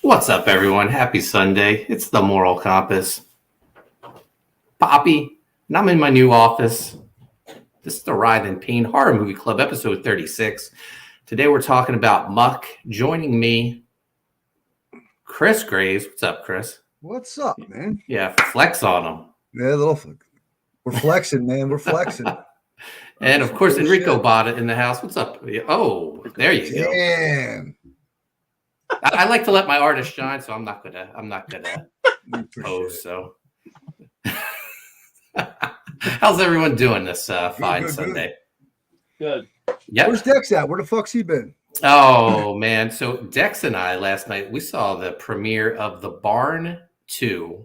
What's up, everyone? Happy Sunday. It's the Moral Compass. Poppy, and I'm in my new office. This is the Writhe Payne Horror Movie Club, episode 36. Today we're talking about Muck. Joining me, Chris Graves. What's up, Chris? What's up, man? Yeah, flex on him. Yeah, we're flexing, man. We're flexing. And of course, Enrico Botta in the house. What's up? Oh, there you go. Damn. I like to let my artist shine, so I'm not gonna pose. So, how's everyone doing this fine Sunday? Good. Yeah. Where's Dex at? Where the fuck's he been? Oh man! So Dex and I last night we saw the premiere of The Barn 2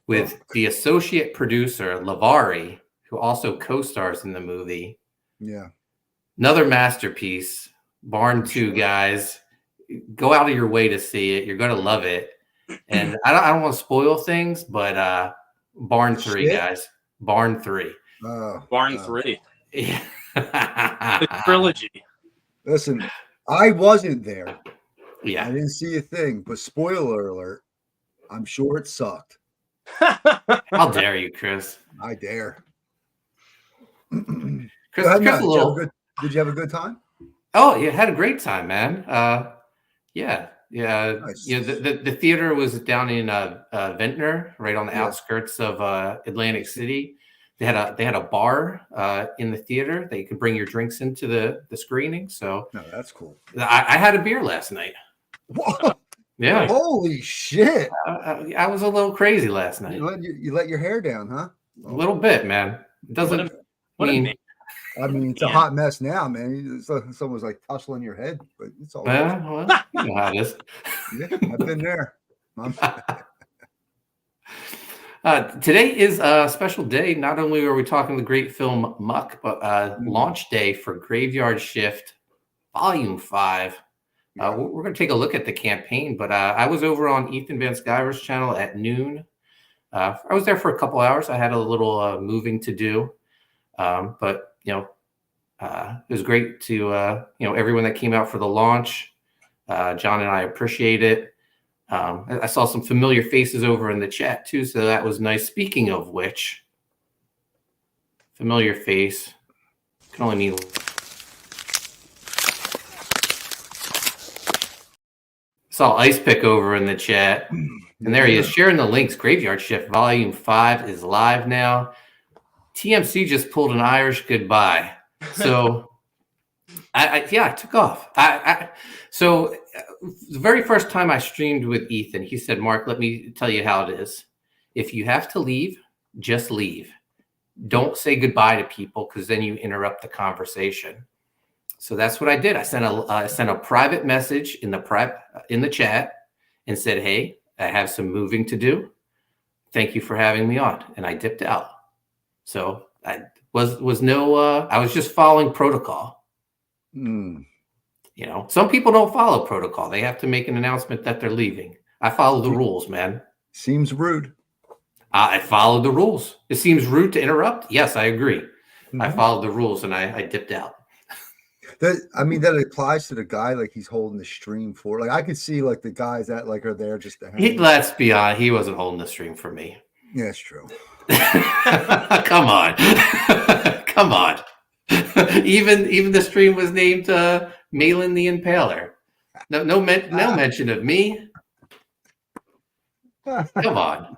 with the associate producer Lavari, who also co-stars in the movie. Yeah. Another masterpiece. Barn 2, guys. Go out of your way to see it. You're gonna love it. And I don't want to spoil things, but Barn 3, guys. Barn 3. Barn 3. Yeah. The trilogy. Listen, I wasn't there. Yeah. I didn't see a thing, but spoiler alert, I'm sure it sucked. How dare you, Chris? I dare. Chris, Did you have a good time? Oh, yeah, had a great time, man. Yeah. Nice. You know, the theater was down in Ventnor, right on the outskirts of Atlantic City. They had a bar in the theater that you could bring your drinks into the screening. So no, that's cool. I had a beer last night. Whoa. Yeah. Holy shit! I was a little crazy last night. You let your hair down, huh? A little bit, man. It doesn't mean. I mean, it's a hot mess now, man. Someone's like tussling your head, but it's all well, you know how it is. Yeah, I've been there. Today is a special day. Not only are we talking the great film Muck, but launch day for Graveyard Shift Volume 5. We're going to take a look at the campaign, but I was over on Ethan Van Sciver's channel at noon. I was there for a couple hours. I had a little moving to do, but it was great to everyone that came out for the launch. John and I appreciate it. I saw some familiar faces over in the chat too, so that was nice. Speaking of which, familiar face can only mean. Saw Ice Pick over in the chat, and there he is sharing the links. Graveyard Shift Volume 5 is live now. TMC just pulled an Irish goodbye, so I took off. So the very first time I streamed with Ethan, he said, "Mark, let me tell you how it is. If you have to leave, just leave. Don't say goodbye to people because then you interrupt the conversation." So that's what I did. I sent a private message in the chat and said, "Hey, I have some moving to do. Thank you for having me on," and I dipped out. So I was just following protocol. Some people don't follow protocol. They have to make an announcement that they're leaving. I follow the rules, man. Seems rude. I followed the rules. It seems rude to interrupt. Yes, I agree. I followed the rules and I dipped out. That applies to the guy like he's holding the stream for. Like I could see like the guys that like are there just to hang. Let's be honest, he wasn't holding the stream for me. Yeah, it's true. Come on. Come on. Even the stream was named Malin the Impaler. No mention of me. Come on.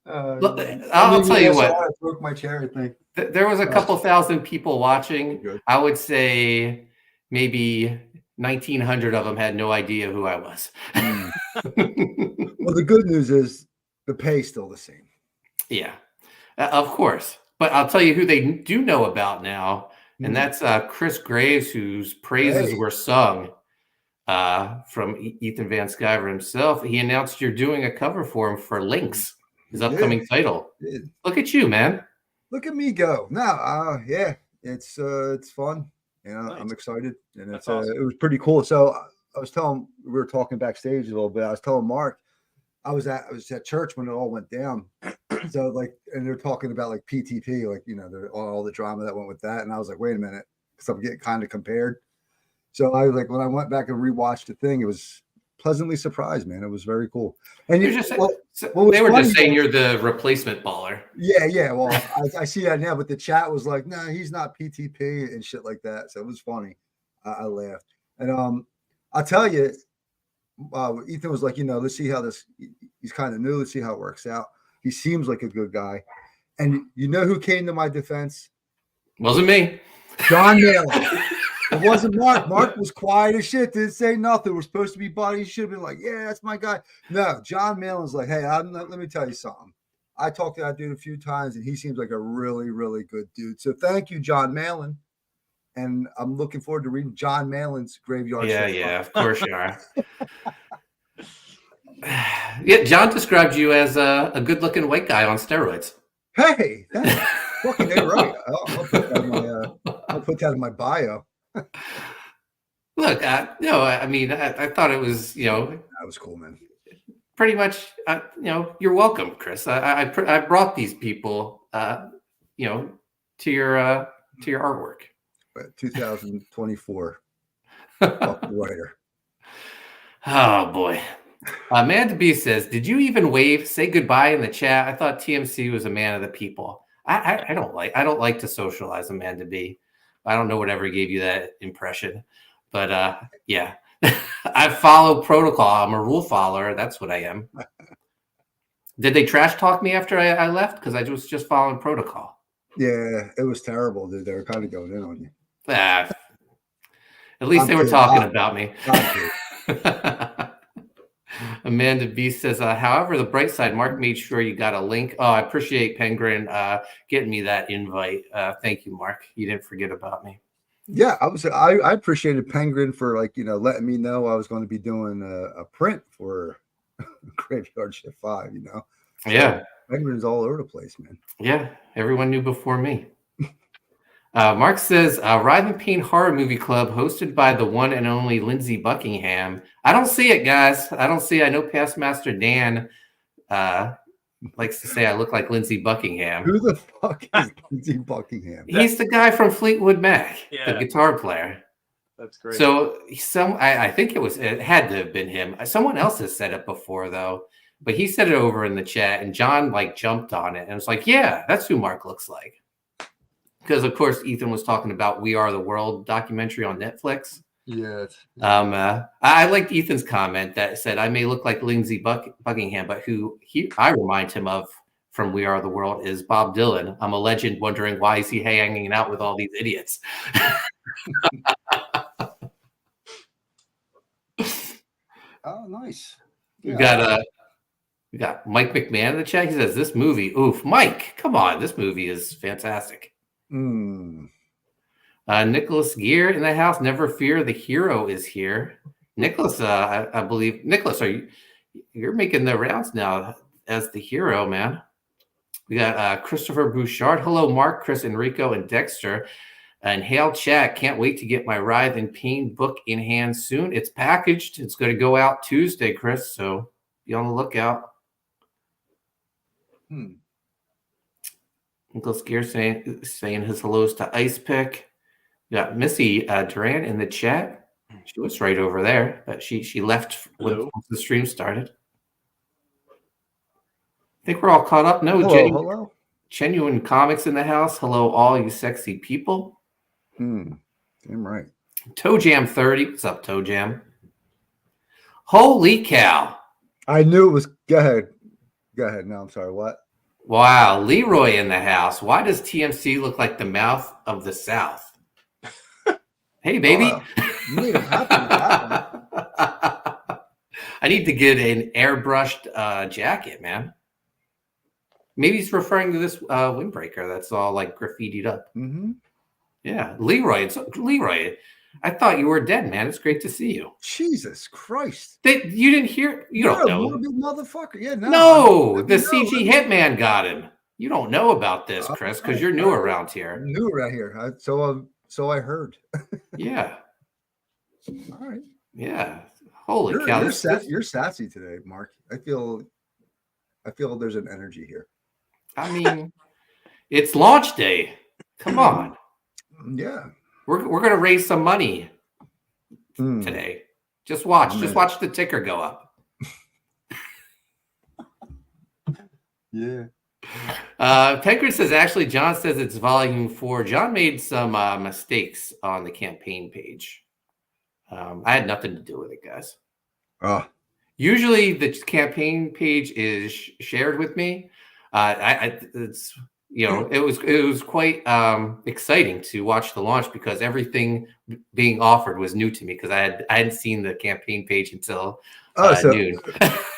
I'll tell you what. I broke my chair, I think. There was a couple thousand people watching. Good. I would say maybe 1,900 of them had no idea who I was. Well, the good news is the pay's still the same. Yeah, of course. But I'll tell you who they do know about now, and that's Chris Graves, whose praises were sung from Ethan Van Sciver himself. He announced you're doing a cover for him for Lynx, his upcoming title. Look at you, man. Look at me go. No, it's fun. Nice. I'm excited, and it's awesome. It was pretty cool. So I was telling, we were talking backstage a little bit. I was telling Mark, I was at church when it all went down. So like, and they're talking about like PTP, like all the drama that went with that, and I was like, wait a minute, because I'm getting kind of compared. So I was like, when I went back and rewatched the thing, it was pleasantly surprised, man. It was very cool. And They were just saying you're the replacement baller. Yeah. Well, I see that now, but the chat was like, "No, he's not PTP" and shit like that. So it was funny. I laughed, and I'll tell you, Ethan was like, let's see how this. He's kind of new. Let's see how it works out. He seems like a good guy, and you know who came to my defense? Wasn't me. John Malin. It wasn't Mark. Mark was quiet as shit. Didn't say nothing. We're supposed to be buddies. Should have been like, yeah, that's my guy. No, John Malin's like, hey, let me tell you something. I talked to that dude a few times, and he seems like a really, really good dude. So thank you, John Malin. And I'm looking forward to reading John Malin's Graveyard Shift. Yeah, of course you are. Yeah, John described you as a good-looking white guy on steroids. Hey, that's fucking right. I'll put that in my bio. Look, no, I mean, I thought it was, that was cool, man. Pretty much, you're welcome, Chris. I brought these people, to your artwork. 2024 writer. Oh boy. Amanda B says, "Did you even wave, say goodbye in the chat? I thought TMC was a man of the people." I don't like to socialize, Amanda B. I don't know whatever gave you that impression, but yeah, I follow protocol. I'm a rule follower. That's what I am. Did they trash talk me after I left? Because I was just following protocol. Yeah, it was terrible, dude. They were kind of going in on you. At least they were talking about me. Amanda B says, however, the bright side, Mark made sure you got a link. Oh, I appreciate Penguin getting me that invite. Thank you, Mark. You didn't forget about me. Yeah, I appreciated Penguin for letting me know I was going to be doing a print for Graveyard Shift 5, So yeah. Penguin's all over the place, man. Yeah, everyone knew before me. Mark says, Writhe Payne Horror Movie Club hosted by the one and only Lindsey Buckingham. I don't see it, guys. I don't see it. I know Past Master Dan likes to say I look like Lindsey Buckingham. Who the fuck is Lindsey Buckingham? He's the guy from Fleetwood Mac, the guitar player. That's great. So I think it had to have been him. Someone else has said it before, though. But he said it over in the chat, and John jumped on it and was like, yeah, that's who Mark looks like. Because, of course, Ethan was talking about We Are the World documentary on Netflix. Yeah. I liked Ethan's comment that said, I may look like Lindsey Buckingham, but who I remind him of from We Are the World is Bob Dylan. I'm a legend wondering why is he hanging out with all these idiots. Oh, nice. Yeah. We got Mike McMahon in the chat. He says, this movie, oof. Mike, come on. This movie is fantastic. Nicholas Gear in the house. Never fear, the hero is here. Nicholas, I believe. Nicholas, you're making the rounds now as the hero, man. We got Christopher Bouchard. Hello, Mark, Chris, Enrico, and Dexter. And hail chat. Can't wait to get my Writhe Payne book in hand soon. It's packaged. It's going to go out Tuesday, Chris. So be on the lookout. Nicholas Gear saying his hellos to Ice Pick. We got Missy Duran in the chat. She was right over there, but she left when the stream started. I think we're all caught up. No, hello. Genuine Comics in the house. Hello, all you sexy people. Damn right. Toe Jam 30. What's up, Toe Jam? Holy cow. I knew it was. Go ahead. No, I'm sorry. What? Wow. Leroy in the house. Why does TMC look like the mouth of the South? Hey, baby. You made him happy with that one. I need to get an airbrushed jacket, man. Maybe he's referring to this windbreaker that's all graffitied up. Mm-hmm. Yeah. Leroy. Leroy. I thought you were dead, man. It's great to see you. Jesus Christ. You didn't hear? You don't know. Morbid motherfucker. Yeah, no. The CG Hitman got him. You don't know about this, Chris, because you're new around here. New around here. So I heard. Yeah. All right. Yeah. Holy cow. You're sassy today, Mark. I feel there's an energy here. I mean, it's launch day. Come on. Yeah. We're going to raise some money today. Just watch. Oh, Just man. watch the ticker go up. Yeah. Penkridge says, actually, John says it's volume 4. John made some mistakes on the campaign page. I had nothing to do with it, guys. Usually the campaign page is shared with me. It's it was quite exciting to watch the launch because everything being offered was new to me because I hadn't seen the campaign page until noon.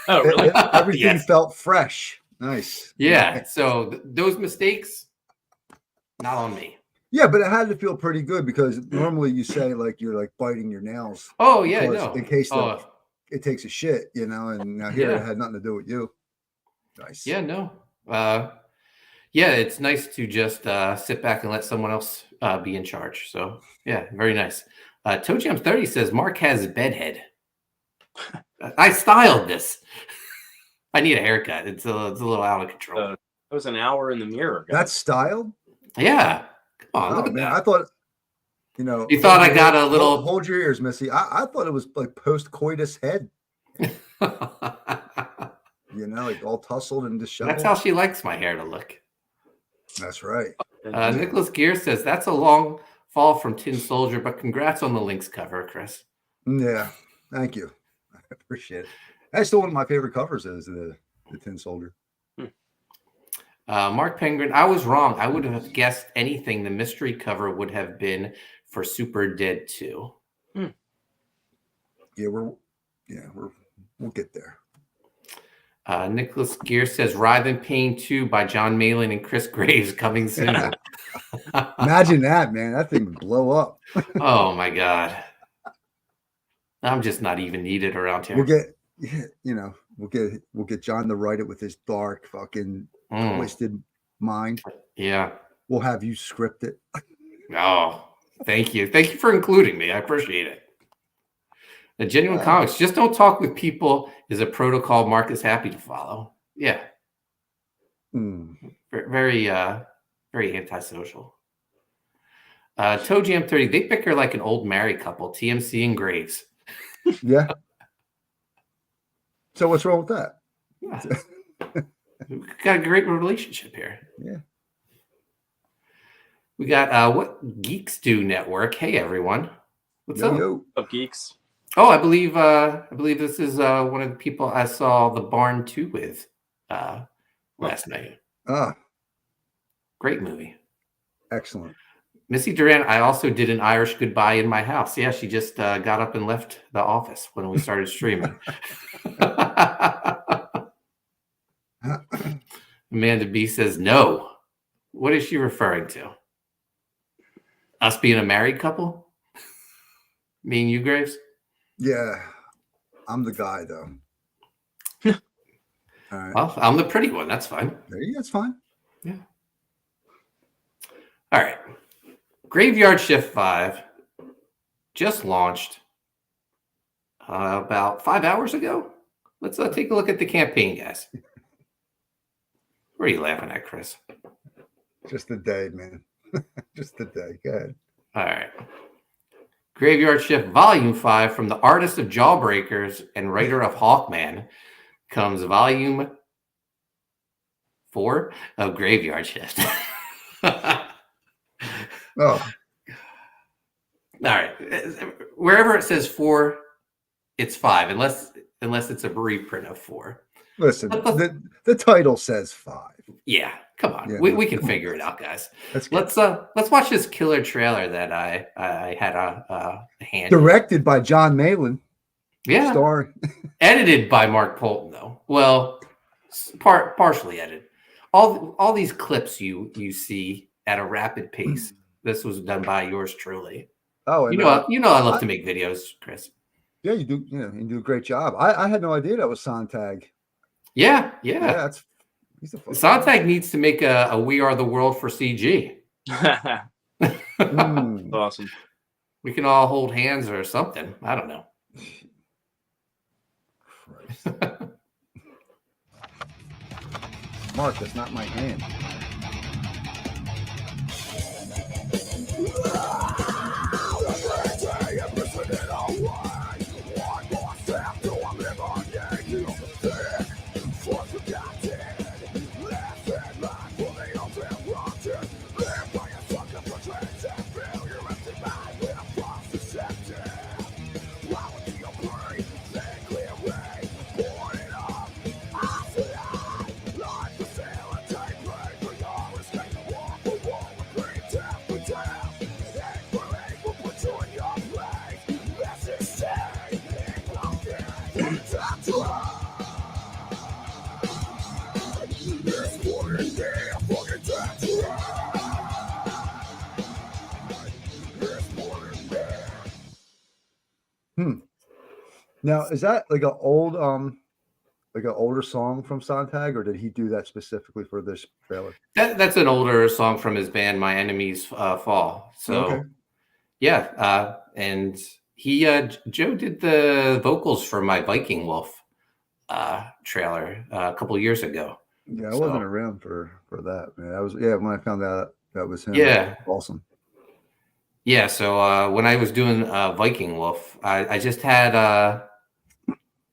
Oh, really? Everything felt fresh. Nice. Yeah. So those mistakes, not on me. Yeah, but it had to feel pretty good because normally you say like you're like biting your nails. Oh yeah, no. In case it takes a shit, and now here it had nothing to do with you. Nice. Yeah, no. Yeah, it's nice to just sit back and let someone else be in charge. So yeah, very nice. ToeJam30 says Mark has bedhead. I styled this. I need a haircut. It's a little out of control. It was an hour in the mirror. Guys. That's styled? Yeah. Come on, look at man. that. I thought, You thought I got a little. Hold your ears, Missy. I thought it was like post-coitus head. Like all tussled and disheveled. That's how she likes my hair to look. That's right. Nicholas Gear says that's a long fall from Tin Soldier, but congrats on the Lynx cover, Chris. Yeah, thank you. I appreciate it. That's still one of my favorite covers is the Tin Soldier. Mark Penguin, I was wrong. I would have guessed anything. The mystery cover would have been for Super Dead 2. Yeah, we'll get there. Nicholas Gear says Writhe Payne 2 by John Malin and Chris Graves coming soon. Imagine that, man. That thing would blow up. Oh my God. I'm just not even needed around here. We'll get John to write it with his dark fucking twisted mind. Yeah. We'll have you script it. Oh, thank you. Thank you for including me. I appreciate it. The Genuine Comics, just don't talk with people is a protocol Mark is happy to follow. Yeah. Very, very antisocial. ToeJam30, they pick her like an old married couple, TMC and Graves. Yeah. So what's wrong with that? Yeah. We've got a great relationship here. Yeah. We got What Geeks Do Network. Hey everyone. What's up? Up geeks. Oh, I believe this is one of the people I saw the Barn 2 with last night. Great movie. Excellent. Missy Duran, I also did an Irish goodbye in my house. Yeah, she just got up and left the office when we started streaming. Amanda B says no. What is she referring to? Us being a married couple? Me and you, Graves? Yeah. I'm the guy, though. All right. Well, I'm the pretty one. That's fine. Yeah, that's fine. Yeah. All right. Graveyard Shift 5 just launched about 5 hours ago. Let's take a look at the campaign, guys. What are you laughing at, Chris? Just the day, man. Just the day. Go ahead. All right. Graveyard Shift Volume 5 from the artist of Jawbreakers and writer of Hawkman comes Volume 4 of Graveyard Shift. Oh. All right. Wherever it says 4, it's 5, unless it's a reprint of 4. Listen, the title says 5. Yeah, come on. Yeah, we can figure it out, guys. Let's watch this killer trailer that I had a hand. Directed by John Malin. Yeah. Starring. Edited by Mark Poulton, though. Well, partially edited. All these clips you see at a rapid pace. This was done by yours truly. Oh, and you know I love to make videos, Chris. Yeah, you do. You do a great job. I had no idea that was Sontag. Yeah. Sontag needs to make a We Are the World for CG. Awesome. We can all hold hands or something. I don't know. Mark, that's not my hand. Now, is that like an old like an older song from Sontag, or did he do that specifically for this trailer? That's an older song from his band, My Enemies Fall. So Okay. yeah, and he Joe did the vocals for my Viking Wolf trailer a couple years ago. Yeah, I wasn't around for that, man. I was when I found out that was him. Yeah, awesome. Yeah, so when I was doing Viking Wolf, I just had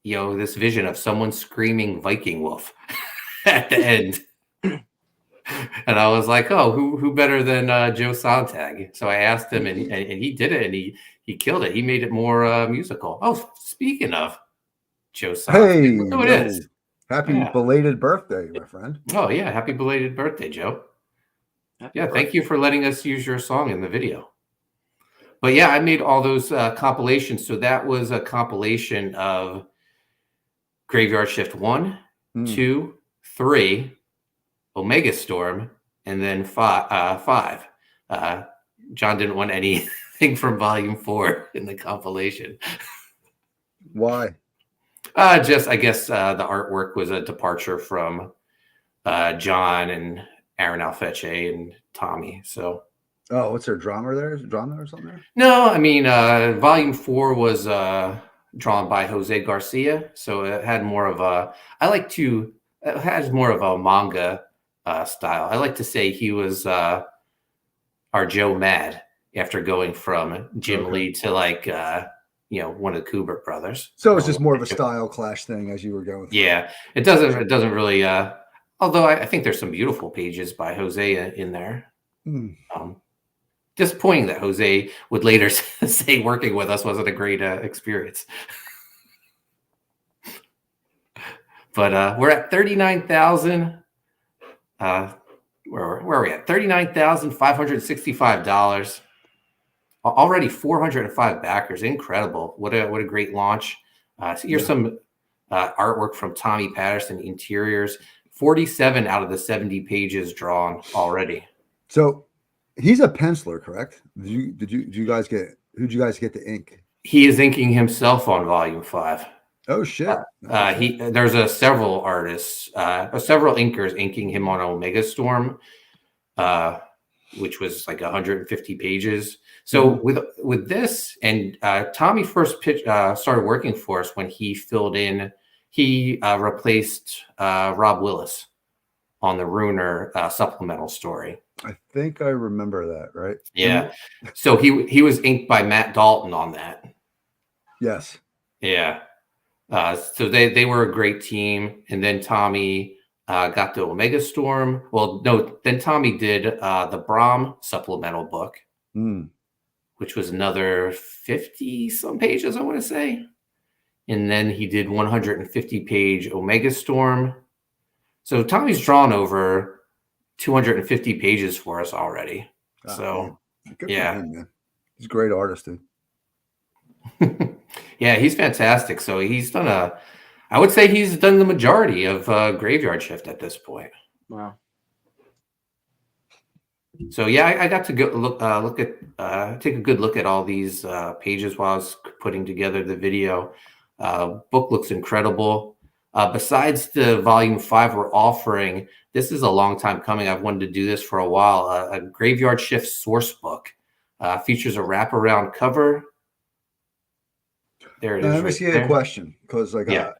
this vision of someone screaming Viking Wolf at the end. And I was like, oh, who better than Joe Sontag? So I asked him, and he did it, and he killed it. He made it more musical. Oh, speaking of Joe Sontag, hey, look who it is. Happy belated birthday, my friend. Oh, yeah, happy belated birthday, Joe. Thank you for letting us use your song in the video. But yeah, I made all those compilations. So that was a compilation of Graveyard Shift 1, 2, 3, Omega Storm, and then 5. John didn't want anything from Volume 4 in the compilation. Why? I guess the artwork was a departure from John and Aaron Alfeche and Tommy. So. Oh, what's there? Drama there? Is drama or something there? No, I mean, Volume 4 was drawn by Jose Garcia, so it had more of a. It has more of a manga style. I like to say he was our Joe Mad after going from Jim Lee to one of the Kubert brothers. So it's just more of a style clash thing as you were going through. Yeah, it doesn't really. Although I think there's some beautiful pages by Jose in there. Disappointing that Jose would later say working with us wasn't a great experience. But we're at 39,000. Where are we at? $39,565. Already 405 backers. Incredible. What a great launch. So here's some artwork from Tommy Patterson, interiors. 47 out of the 70 pages drawn already. So he's a penciler, correct? Did you guys get the ink? He is inking himself on Volume 5. Oh shit! There's several artists, several inkers inking him on Omega Storm, which was like 150 pages. So with this, and Tommy first started working for us when he filled in. He replaced Rob Willis on the Runer supplemental story. I think I remember that, right? Yeah. So he was inked by Matt Dalton on that. Yes. Yeah. So they were a great team. And then Tommy got the Omega Storm. Well, no, then Tommy did the Brahm supplemental book, which was another 50 some pages, I want to say. And then he did 150-page Omega Storm. So Tommy's drawn over 250 pages for us already. So yeah, him, man. He's a great artist, dude. Yeah, he's fantastic. So he's done I would say he's done the majority of Graveyard Shift at this point. Wow. So yeah, I got to go take a good look at all these pages while I was putting together the video. Book looks incredible. Besides the Volume 5 we're offering, this is a long time coming. I've wanted to do this for a while. A Graveyard Shift source book features a wraparound cover. There it is. Let me ask you a question, because I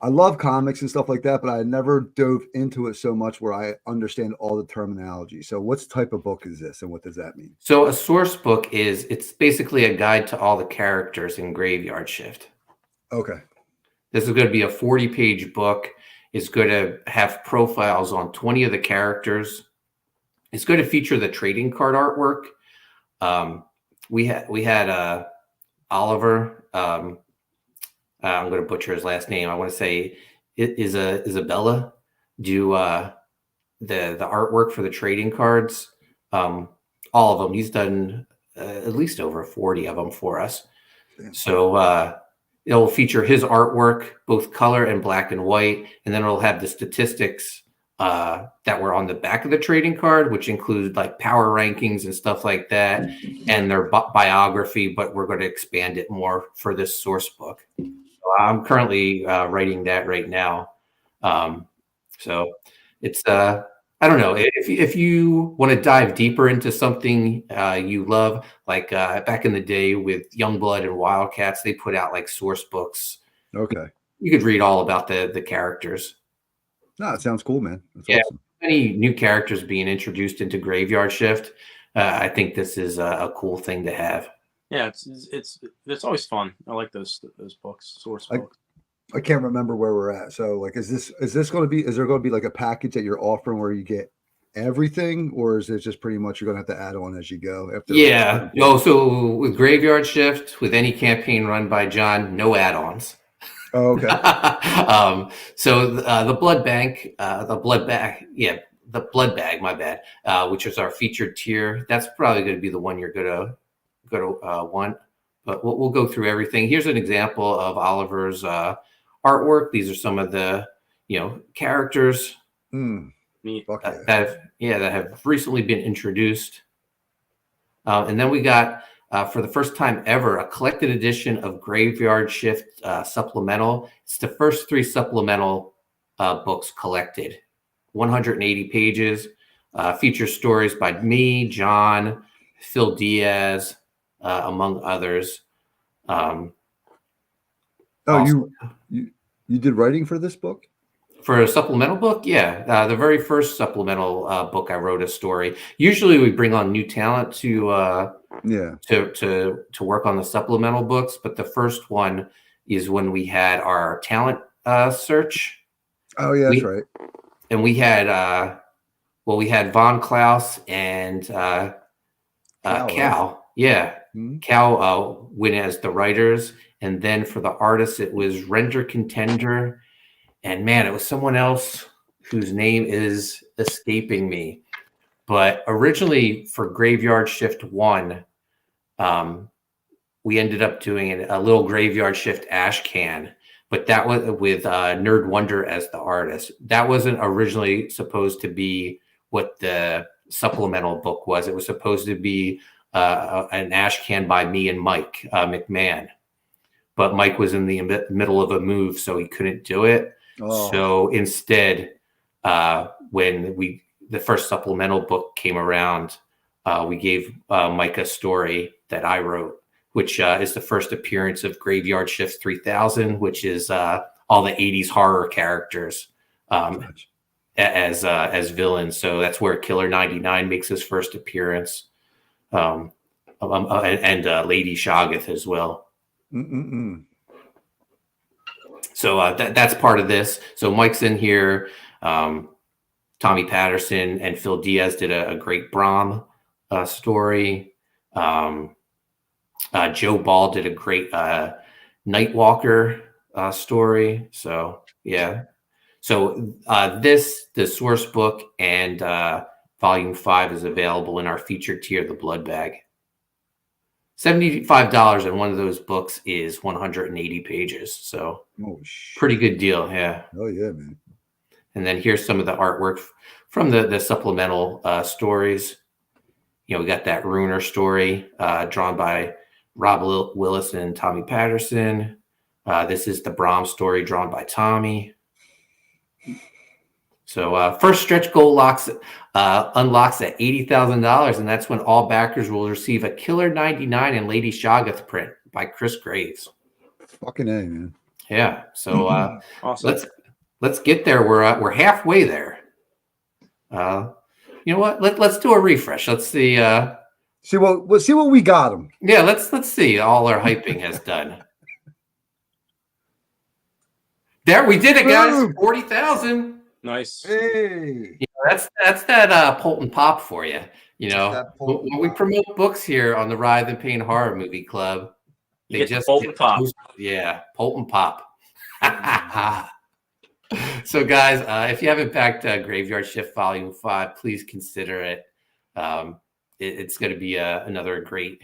love comics and stuff like that, but I never dove into it so much where I understand all the terminology. So what type of book is this, and what does that mean? So a source book it's basically a guide to all the characters in Graveyard Shift. Okay. This is going to be a 40-page book. It's going to have profiles on 20 of the characters. It's going to feature the trading card artwork. We had Oliver. I'm going to butcher his last name. I want to say it is Isabella do the artwork for the trading cards. All of them. He's done at least over 40 of them for us. So it'll feature his artwork, both color and black and white, and then it'll have the statistics that were on the back of the trading card, which included like power rankings and stuff like that, and their biography. But we're going to expand it more for this source book. So I'm currently writing that right now. So it's I don't know if you want to dive deeper into something you love, like back in the day with Youngblood and Wildcats, they put out like source books. Okay. You could read all about the characters. No, it sounds cool, man. That's awesome. Many new characters being introduced into Graveyard Shift. I think this is a cool thing to have. Yeah, it's always fun. I like those books, source books. I can't remember where we're at. So, like, is there going to be like a package that you're offering where you get everything, or is it just pretty much you're going to have to add on as you go? Yeah. So with Graveyard Shift, with any campaign run by John, no add-ons. Oh, okay. So the blood bank, the blood bag, my bad, which is our featured tier. That's probably going to be the one you're going to want. But we'll go through everything. Here's an example of Oliver's artwork. These are some of the characters that have recently been introduced. And then we got, for the first time ever, a collected edition of Graveyard Shift supplemental. It's the first 3 supplemental books collected, 180 pages, features stories by me, John, Phil Diaz, among others. You did writing for this book? For a supplemental book? Yeah. The very first supplemental book, I wrote a story. Usually we bring on new talent to work on the supplemental books, but the first one is when we had our talent search. Oh yeah, that's right. And we had we had Von Klaus and Cal. Yeah. Mm-hmm. Cal went as the writers, and then for the artists it was Render Contender, and man, it was someone else whose name is escaping me. But originally for Graveyard Shift 1, we ended up doing a little Graveyard Shift ash can, but that was with Nerd Wonder as the artist. That wasn't originally supposed to be what the supplemental book was. It was supposed to be an ash can by me and Mike McMahon, but Mike was in the middle of a move, so he couldn't do it. Oh. So instead, when the first supplemental book came around, we gave Mike a story that I wrote, which is the first appearance of Graveyard Shift 3000, which is all the 80s horror characters as villains. So that's where Killer 99 makes his first appearance. And Lady Shoggoth as well. So that's part of this. So Mike's in here. Tommy Patterson and Phil Diaz did a great Brahm story. Joe Ball did a great Nightwalker story. So yeah. So the source book and Volume 5 is available in our featured tier, the Blood Bag. $75, and one of those books is 180 pages. So pretty good deal. Yeah. Oh yeah, man. And then here's some of the artwork from the supplemental stories. We got that Runer story drawn by Rob Willis and Tommy Patterson. This is the Brahm story drawn by Tommy. So first stretch goal unlocks at $80,000, and that's when all backers will receive a Killer 99 and Lady Shoggoth print by Chris Graves. Fucking A, man. Yeah. So awesome. Let's get there. We're halfway there. You know what? Let's do a refresh. Let's see. See what we got them. Yeah. Let's see. All our hyping has done. There we did it, guys. 40,000. Nice. Hey. That's that Poulton Pop for you. When we promote books here on the Writhe Payne Horror Movie Club, they just Poulton Pop. Yeah, Poulton Pop. So, guys, if you haven't backed Graveyard Shift Volume 5, please consider it. It's going to be another great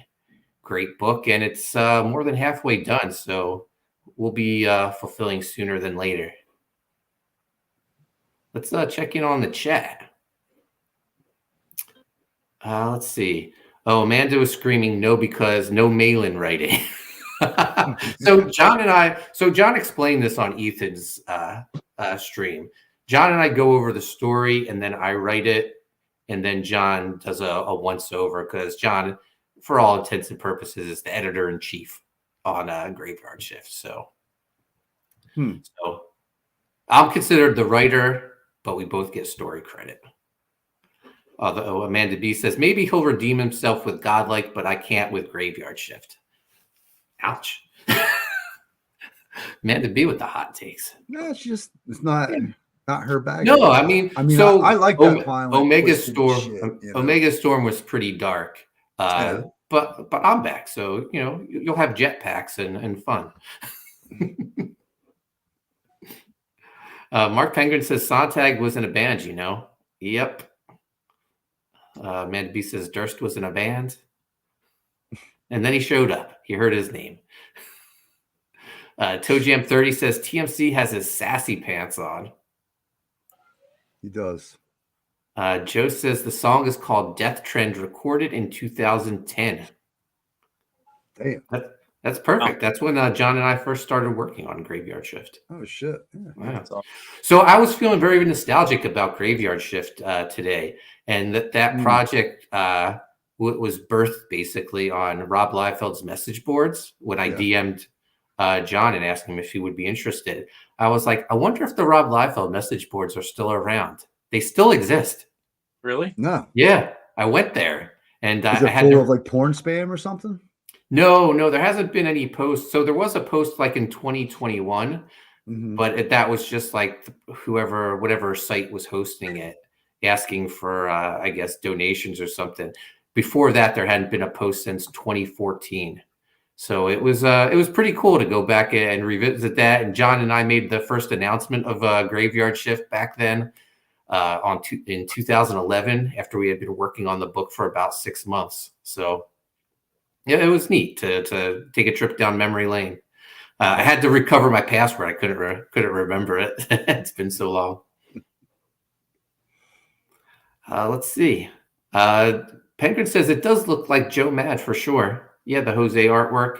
book, and it's more than halfway done. So we'll be fulfilling sooner than later. Let's check in on the chat. Let's see. Oh, Amanda was screaming no because no Malin writing. So John explained this on Ethan's stream. John and I go over the story, and then I write it, and then John does a once over because John, for all intents and purposes, is the editor in chief on Graveyard Shift. So I'm considered the writer, but we both get story credit. Although Amanda B says maybe he'll redeem himself with Godlike, but I can't with Graveyard Shift. Ouch. Amanda B with the hot takes. No, it's not her bag. No, I mean, so I like that violent Omega Storm. shit, you know? Omega Storm was pretty dark, but I'm back, so you'll have jetpacks and fun. Mark Penguin says Sontag was in a band. Yep. Amanda B says Durst was in a band, and then he showed up. He heard his name. Toe Jam 30 says TMC has his sassy pants on. He does. Joe says the song is called Death Trend, recorded in 2010. Damn. That's perfect. That's when John and I first started working on Graveyard Shift. Oh, shit. Yeah. Wow. So I was feeling very nostalgic about Graveyard Shift today. And that project was birthed basically on Rob Liefeld's message boards when I DM'd John and asked him if he would be interested. I was like, I wonder if the Rob Liefeld message boards are still around. They still exist. Really? No. Yeah, I went there, and Is it I had full of like porn spam or something? No, there hasn't been any posts. So there was a post like in 2021, but that was just like whatever site was hosting it, asking for I guess donations or something. Before that, there hadn't been a post since 2014. So it was pretty cool to go back and revisit that. And John and I made the first announcement of Graveyard Shift back then in 2011, after we had been working on the book for about 6 months. So yeah, it was neat to take a trip down memory lane. I had to recover my password. I couldn't remember it. It's been so long. Let's see. Penguin says it does look like Joe Mad for sure. Yeah, the Jose artwork.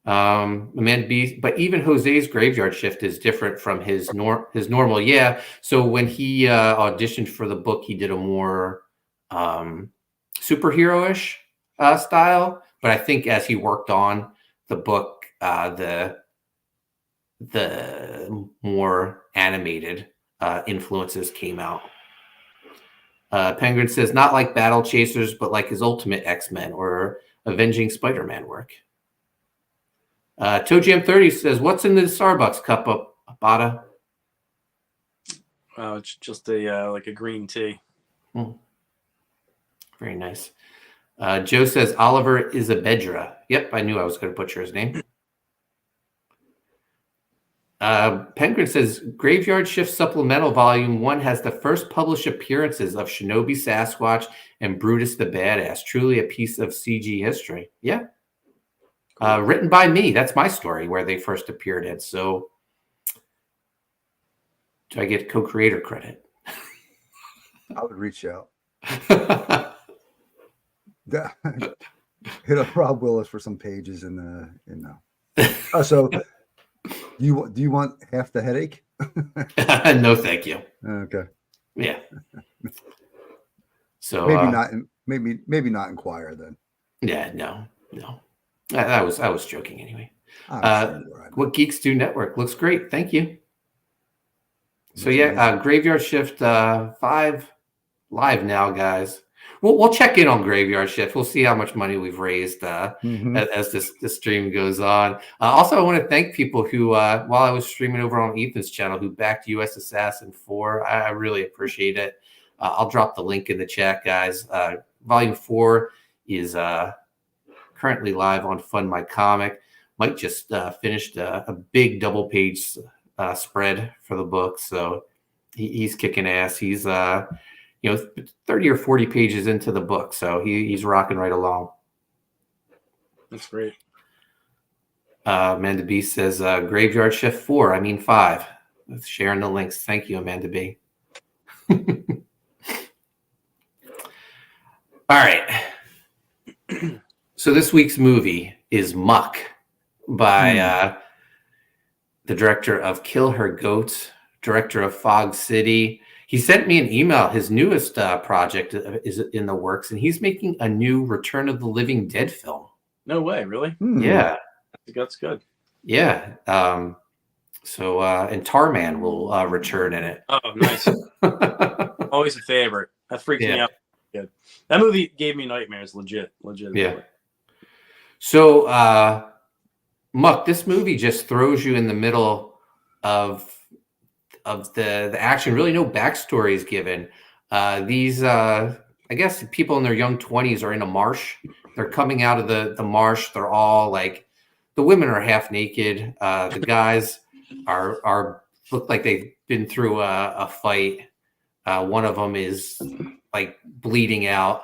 Amanda B, but even Jose's Graveyard Shift is different from his normal. Yeah. So when he auditioned for the book, he did a more superhero-ish style. But I think as he worked on the book, the more animated influences came out. Penguin says, not like Battle Chasers, but like his Ultimate X-Men or Avenging Spider-Man work. Toe Jam 30 says, what's in the Starbucks cup of Botta? It's just a green tea. Very nice. Joe says, Oliver Isabedra. Yep, I knew I was going to butcher his name. Penguin says Graveyard Shift Supplemental Volume 1 has the first published appearances of Shinobi Sasquatch and Brutus the Badass. Truly a piece of CG history. Yeah. Written by me. That's my story where they first appeared in. So do I get co-creator credit? I would reach out. Hit up Rob Willis for some pages so do you want half the headache? No, thank you. Okay. Yeah. So maybe not inquire then. Yeah, no. I was joking anyway. What Geeks Do Network looks great. Thank you. So yeah, Graveyard Shift 5 live now, guys. We'll check in on Graveyard Shift. We'll see how much money we've raised as this stream goes on. Also, I want to thank people who, while I was streaming over on Ethan's channel, who backed US Assassin 4. I really appreciate it. I'll drop the link in the chat, guys. Volume 4 is currently live on Fund My Comic. Mike just finished a big double-page spread for the book, so he's kicking ass. He's 30 or 40 pages into the book, so he's rocking right along. That's great. Amanda B says Graveyard Shift 4. I mean 5. with sharing the links. Thank you, Amanda B. All right. So this week's movie is Muck by the director of Kill Her Goats, director of Fog City. He sent me an email. His newest project is in the works, and he's making a new Return of the Living Dead film. No way, really? Yeah. That's good. Yeah. So and Tarman will return in it. Oh, nice. Always a favorite. That freaked me out. Good. That movie gave me nightmares. Legit. Yeah. So Muck, this movie just throws you in the middle of the action. Really, no backstory is given. These I guess people in their young 20s are in a marsh. They're coming out of the marsh. They're all like, the women are half naked. The guys are look like they've been through a fight. One of them is like bleeding out,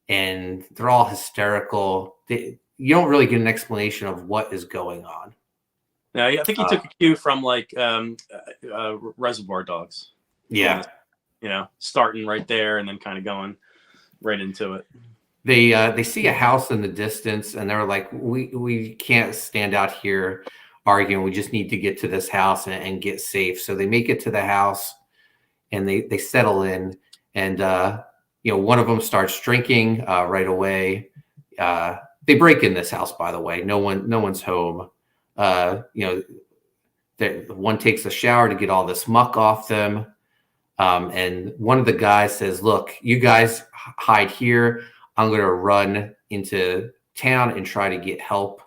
and they're all hysterical. You don't really get an explanation of what is going on. No, I think he took a cue from like Reservoir Dogs. Yeah. Starting right there and then kind of going right into it. They see a house in the distance, and they're like, we can't stand out here arguing. We just need to get to this house and get safe. So they make it to the house, and they settle in, and one of them starts drinking right away. They break in this house, by the way. No one's home. One takes a shower to get all this muck off them. And one of the guys says, look, you guys hide here. I'm going to run into town and try to get help.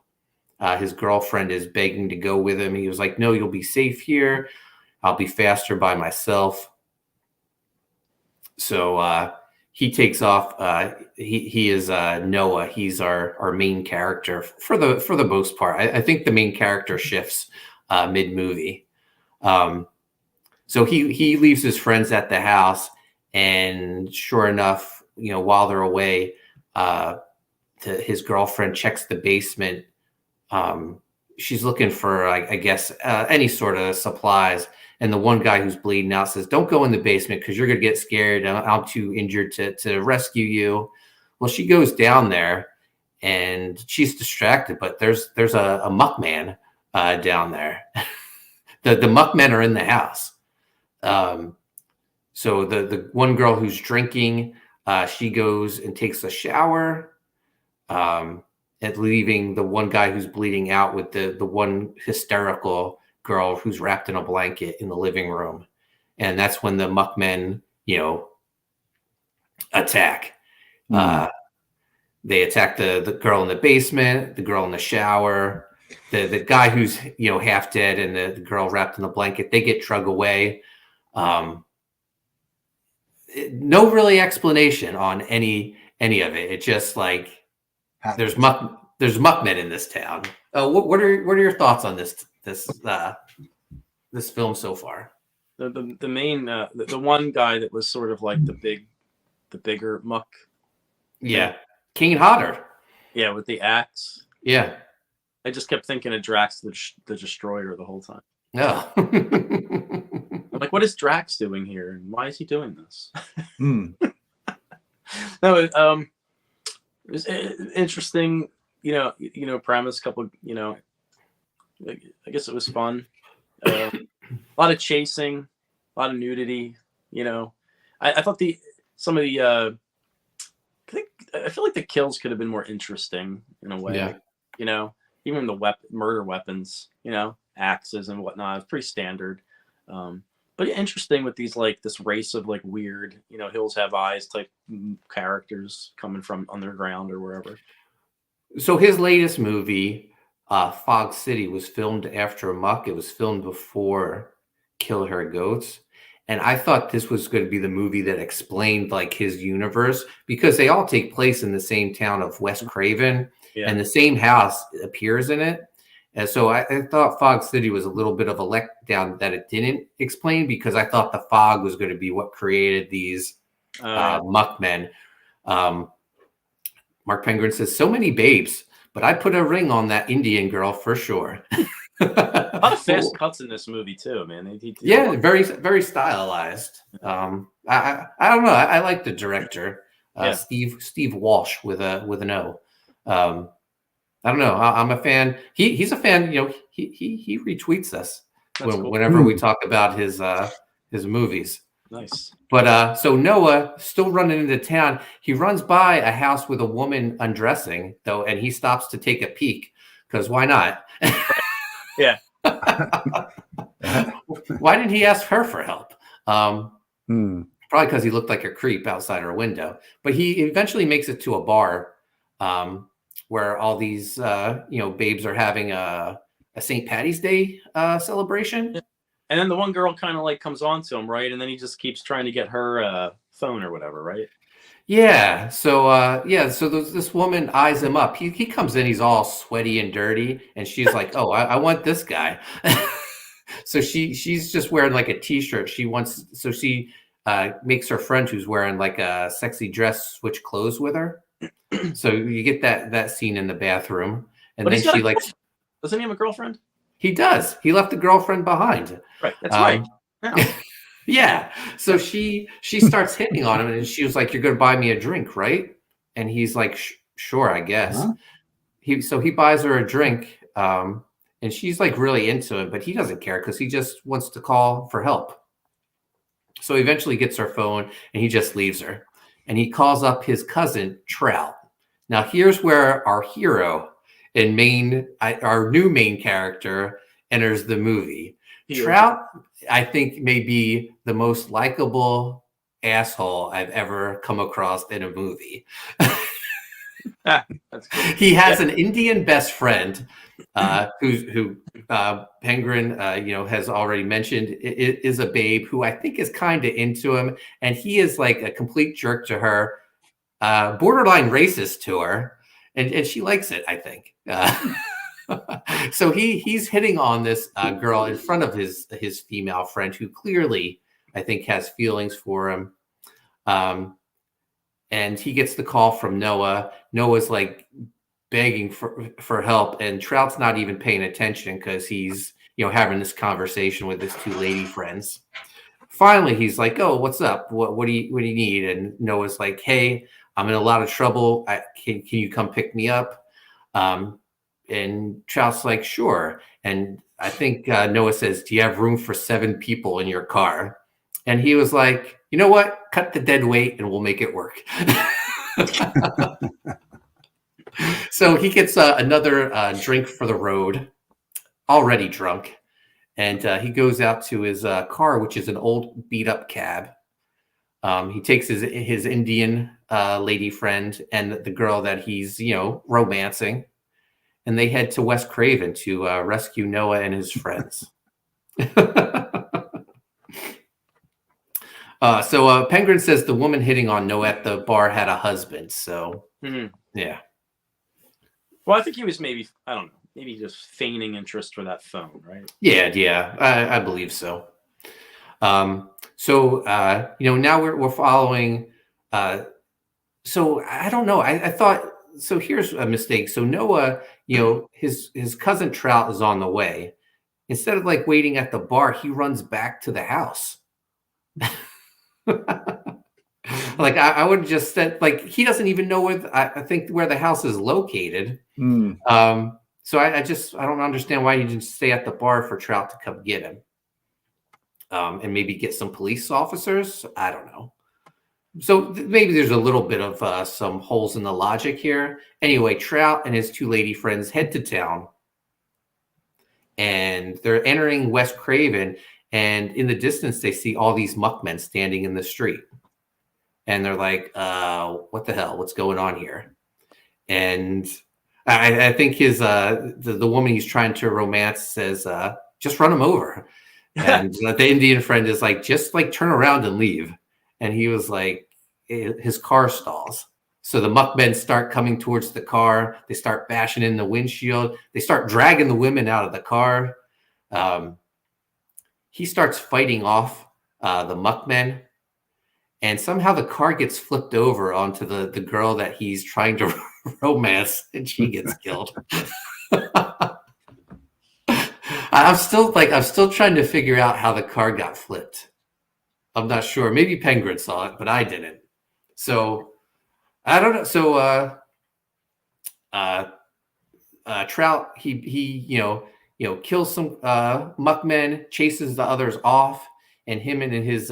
His girlfriend is begging to go with him. He was like, no, you'll be safe here. I'll be faster by myself. So he takes off. He is Noah. He's our main character for the most part. I think the main character shifts mid-movie. So he leaves his friends at the house, and sure enough, while they're away, his girlfriend checks the basement. She's looking for, I guess, any sort of supplies. And the one guy who's bleeding out says, don't go in the basement because you're going to get scared. I'm too injured to rescue you. Well, she goes down there, and she's distracted, but there's a muck man down there. The muck men are in the house. So the one girl who's drinking, she goes and takes a shower, and leaving the one guy who's bleeding out with the one hysterical girl who's wrapped in a blanket in the living room. And that's when the muck men, attack. They attack the girl in the basement, the girl in the shower, the guy who's, half dead, and the girl wrapped in the blanket. They get drug away. No really explanation on any of it. It's just like there's muckmen in this town. What are your thoughts on this film so far? The main the one guy that was sort of like the bigger muck. Yeah, King Hodder. Yeah, with the axe. Yeah, I just kept thinking of Drax the Destroyer the whole time. No. I'm like, what is Drax doing here, and why is he doing this? Hmm. No, it was interesting. Premise. Couple. I guess it was fun. A lot of chasing, a lot of nudity. I thought some of the. I feel like the kills could have been more interesting in a way. Yeah. Even the murder weapons. Axes and whatnot. It's pretty standard. But interesting with these this race of weird, hills have eyes type characters coming from underground or wherever. So his latest movie, Fog City, was filmed after Muck. It was filmed before Kill Her Goats. And I thought this was going to be the movie that explained his universe, because they all take place in the same town of West Craven, and the same house appears in it. And so I thought Fog City was a little bit of a letdown that it didn't explain, because I thought the fog was going to be what created these muck men. Mark Penguin says, so many babes, but I put a ring on that Indian girl for sure. A lot of fast cuts in this movie too, man. Yeah, very very stylized. I don't know. I like the director, Steve Walsh with an O. I don't know. I'm a fan. He's a fan. You know, he retweets us whenever we talk about his movies. Nice. But so Noah still running into town. He runs by a house with a woman undressing though, and he stops to take a peek because why not? Yeah. Why didn't he ask her for help? Probably because he looked like a creep outside her window. But he eventually makes it to a bar where all these babes are having a St. Patty's Day celebration. And then the one girl kind of like comes on to him, right? And then he just keeps trying to get her phone or whatever, right? Yeah. So so this woman eyes him up. He comes in, he's all sweaty and dirty, and she's like, "Oh, I want this guy." So she's just wearing like a t-shirt. She makes her friend who's wearing like a sexy dress switch clothes with her. So you get that scene in the bathroom, and then she like. Doesn't he have a girlfriend? He does. He left the girlfriend behind. Right. That's right. Yeah. Yeah. So she starts hitting on him, and she was like, "You're going to buy me a drink, right?" And he's like, "Sure, I guess." Huh? He buys her a drink, and she's like really into it, but he doesn't care because he just wants to call for help. So he eventually gets her phone, and he just leaves her, and he calls up his cousin Trout. Now here's where our hero and our new main character enters the movie. Yeah. Trout, I think, may be the most likable asshole I've ever come across in a movie. That's cool. He has an Indian best friend who Penguin has already mentioned is a babe who I think is kind of into him, and he is like a complete jerk to her, borderline racist to her. And she likes it, I think. So he's hitting on this girl in front of his female friend, who clearly, I think, has feelings for him. And he gets the call from Noah. Noah's like begging for help, and Trout's not even paying attention because he's having this conversation with his two lady friends. Finally, he's like, "Oh, what's up? What do you need?" And Noah's like, "Hey, I'm in a lot of trouble. Can you come pick me up?" And Trout's like, "Sure." And I think Noah says, "Do you have room for 7 people in your car?" And he was like, "You know what? Cut the dead weight and we'll make it work." So he gets another drink for the road, already drunk. And he goes out to his car, which is an old beat up cab. He takes his Indian lady friend and the girl that he's, romancing, and they head to West Craven to rescue Noah and his friends. So Penguin says the woman hitting on Noah at the bar had a husband. So, yeah. Well, I think he was maybe just feigning interest for that phone, right? Yeah, I believe so. So now we're following. So I don't know. I thought so. Here's a mistake. So Noah, his cousin Trout is on the way. Instead of like waiting at the bar, he runs back to the house. Like I would have just said, like, he doesn't even know where I think where the house is located. So I don't understand why he didn't stay at the bar for Trout to come get him. And maybe get some police officers. I don't know. So maybe there's a little bit of some holes in the logic here. Anyway, Trout and his two lady friends head to town, and they're entering West Craven. And in the distance, they see all these Muck men standing in the street, and they're like, "What the hell? What's going on here?" And I think the woman he's trying to romance says, "Just run him over." And the Indian friend is like, "Just like turn around and leave." And he was like, his car stalls. So the Muck men start coming towards the car. They start bashing in the windshield. They start dragging the women out of the car. He starts fighting off the Muck men. And somehow the car gets flipped over onto the girl that he's trying to romance, and she gets killed. I'm still trying to figure out how the card got flipped. I'm not sure. Maybe Penguin saw it, but I didn't. So I don't know. So Trout, he kills some muckmen, chases the others off, and him and his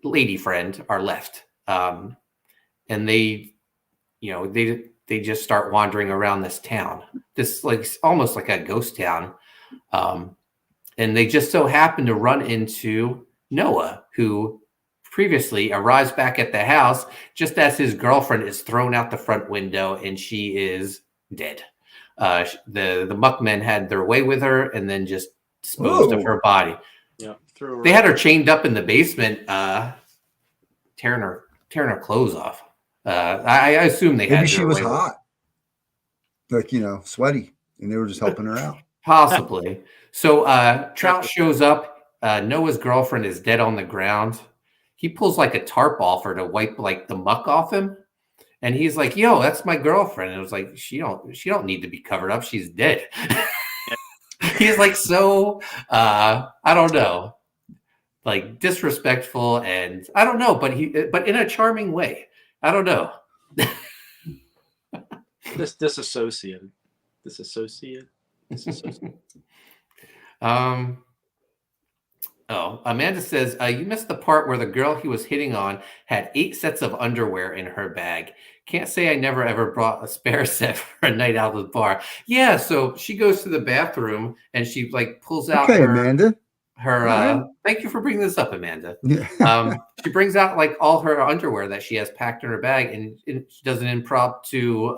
lady friend are left. And they just start wandering around this town, this like almost like a ghost town. And they just so happen to run into Noah, who previously arrives back at the house just as his girlfriend is thrown out the front window and she is dead. The Muckmen had their way with her and then just disposed of her body. Yeah, they had her chained up in the basement, tearing her clothes off. I assume they maybe she was hot, like sweaty, and they were just helping her out. Possibly. So Trout shows up. Noah's girlfriend is dead on the ground. He pulls like a tarp off her to wipe like the muck off him, and he's like, "Yo, that's my girlfriend." And it was like, "She don't need to be covered up. She's dead." He's like so I don't know, like disrespectful, and I don't know, but in a charming way. I don't know. Disassociated. Amanda says, you missed the part where the girl he was hitting on had 8 sets of underwear in her bag. Can't say I never ever brought a spare set for a night out of the bar. Yeah, so she goes to the bathroom and she like pulls out Amanda. Thank you for bringing this up, Amanda. Yeah. She brings out like all her underwear that she has packed in her bag, and she does an impromptu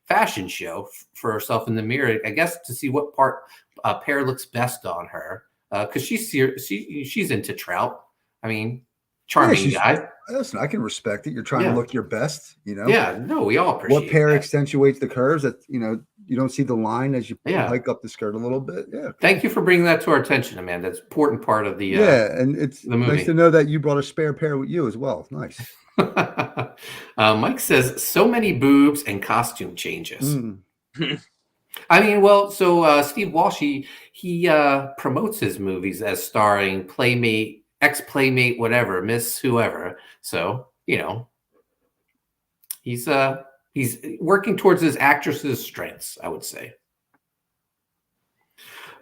fashion show for herself in the mirror, I guess, to see what pair looks best on her. Because she's into Trout. I mean, charming guy. Listen, I can respect it. You're trying to look your best, Yeah, no, we all appreciate what pair that. accentuates the curves that you don't see the line as you hike up the skirt a little bit. Yeah. Thank you for bringing that to our attention, Amanda. It's an important part of the and it's the movie. Nice to know that you brought a spare pair with you as well. Nice. Mike says so many boobs and costume changes. I mean, well, so Steve Walsh, he promotes his movies as starring Playmate, ex-Playmate, whatever, Miss whoever. So, he's working towards his actress's strengths, I would say.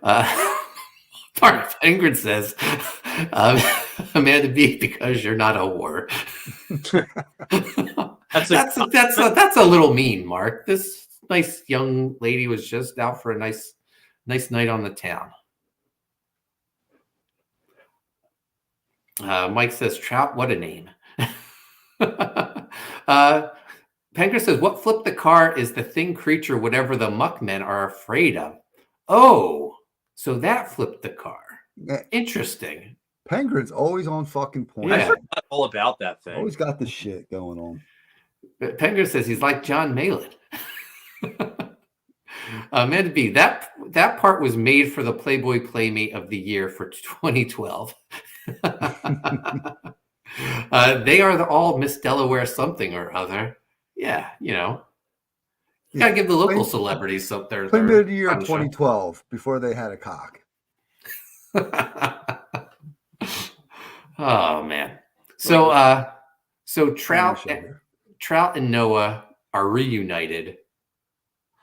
Mark Penguin says, Amanda B, because you're not a whore. That's a little mean, Mark. This nice young lady was just out for a nice night on the town. Mike says, Trout, what a name. Penguin says, what flipped the car is the thing creature, whatever the Muckmen are afraid of. Oh, so that flipped the car. Interesting. Penguin's always on fucking point. Yeah. I forgot all about that thing. Always got the shit going on. Penguin says he's like John Malin. Amanda B, that part was made for the Playboy Playmate of the Year for 2012. They are all Miss Delaware something or other. Yeah, you gotta give the local celebrities something. Playmate of the Year 2012 before they had a cock. Oh man. So Trout and Noah are reunited.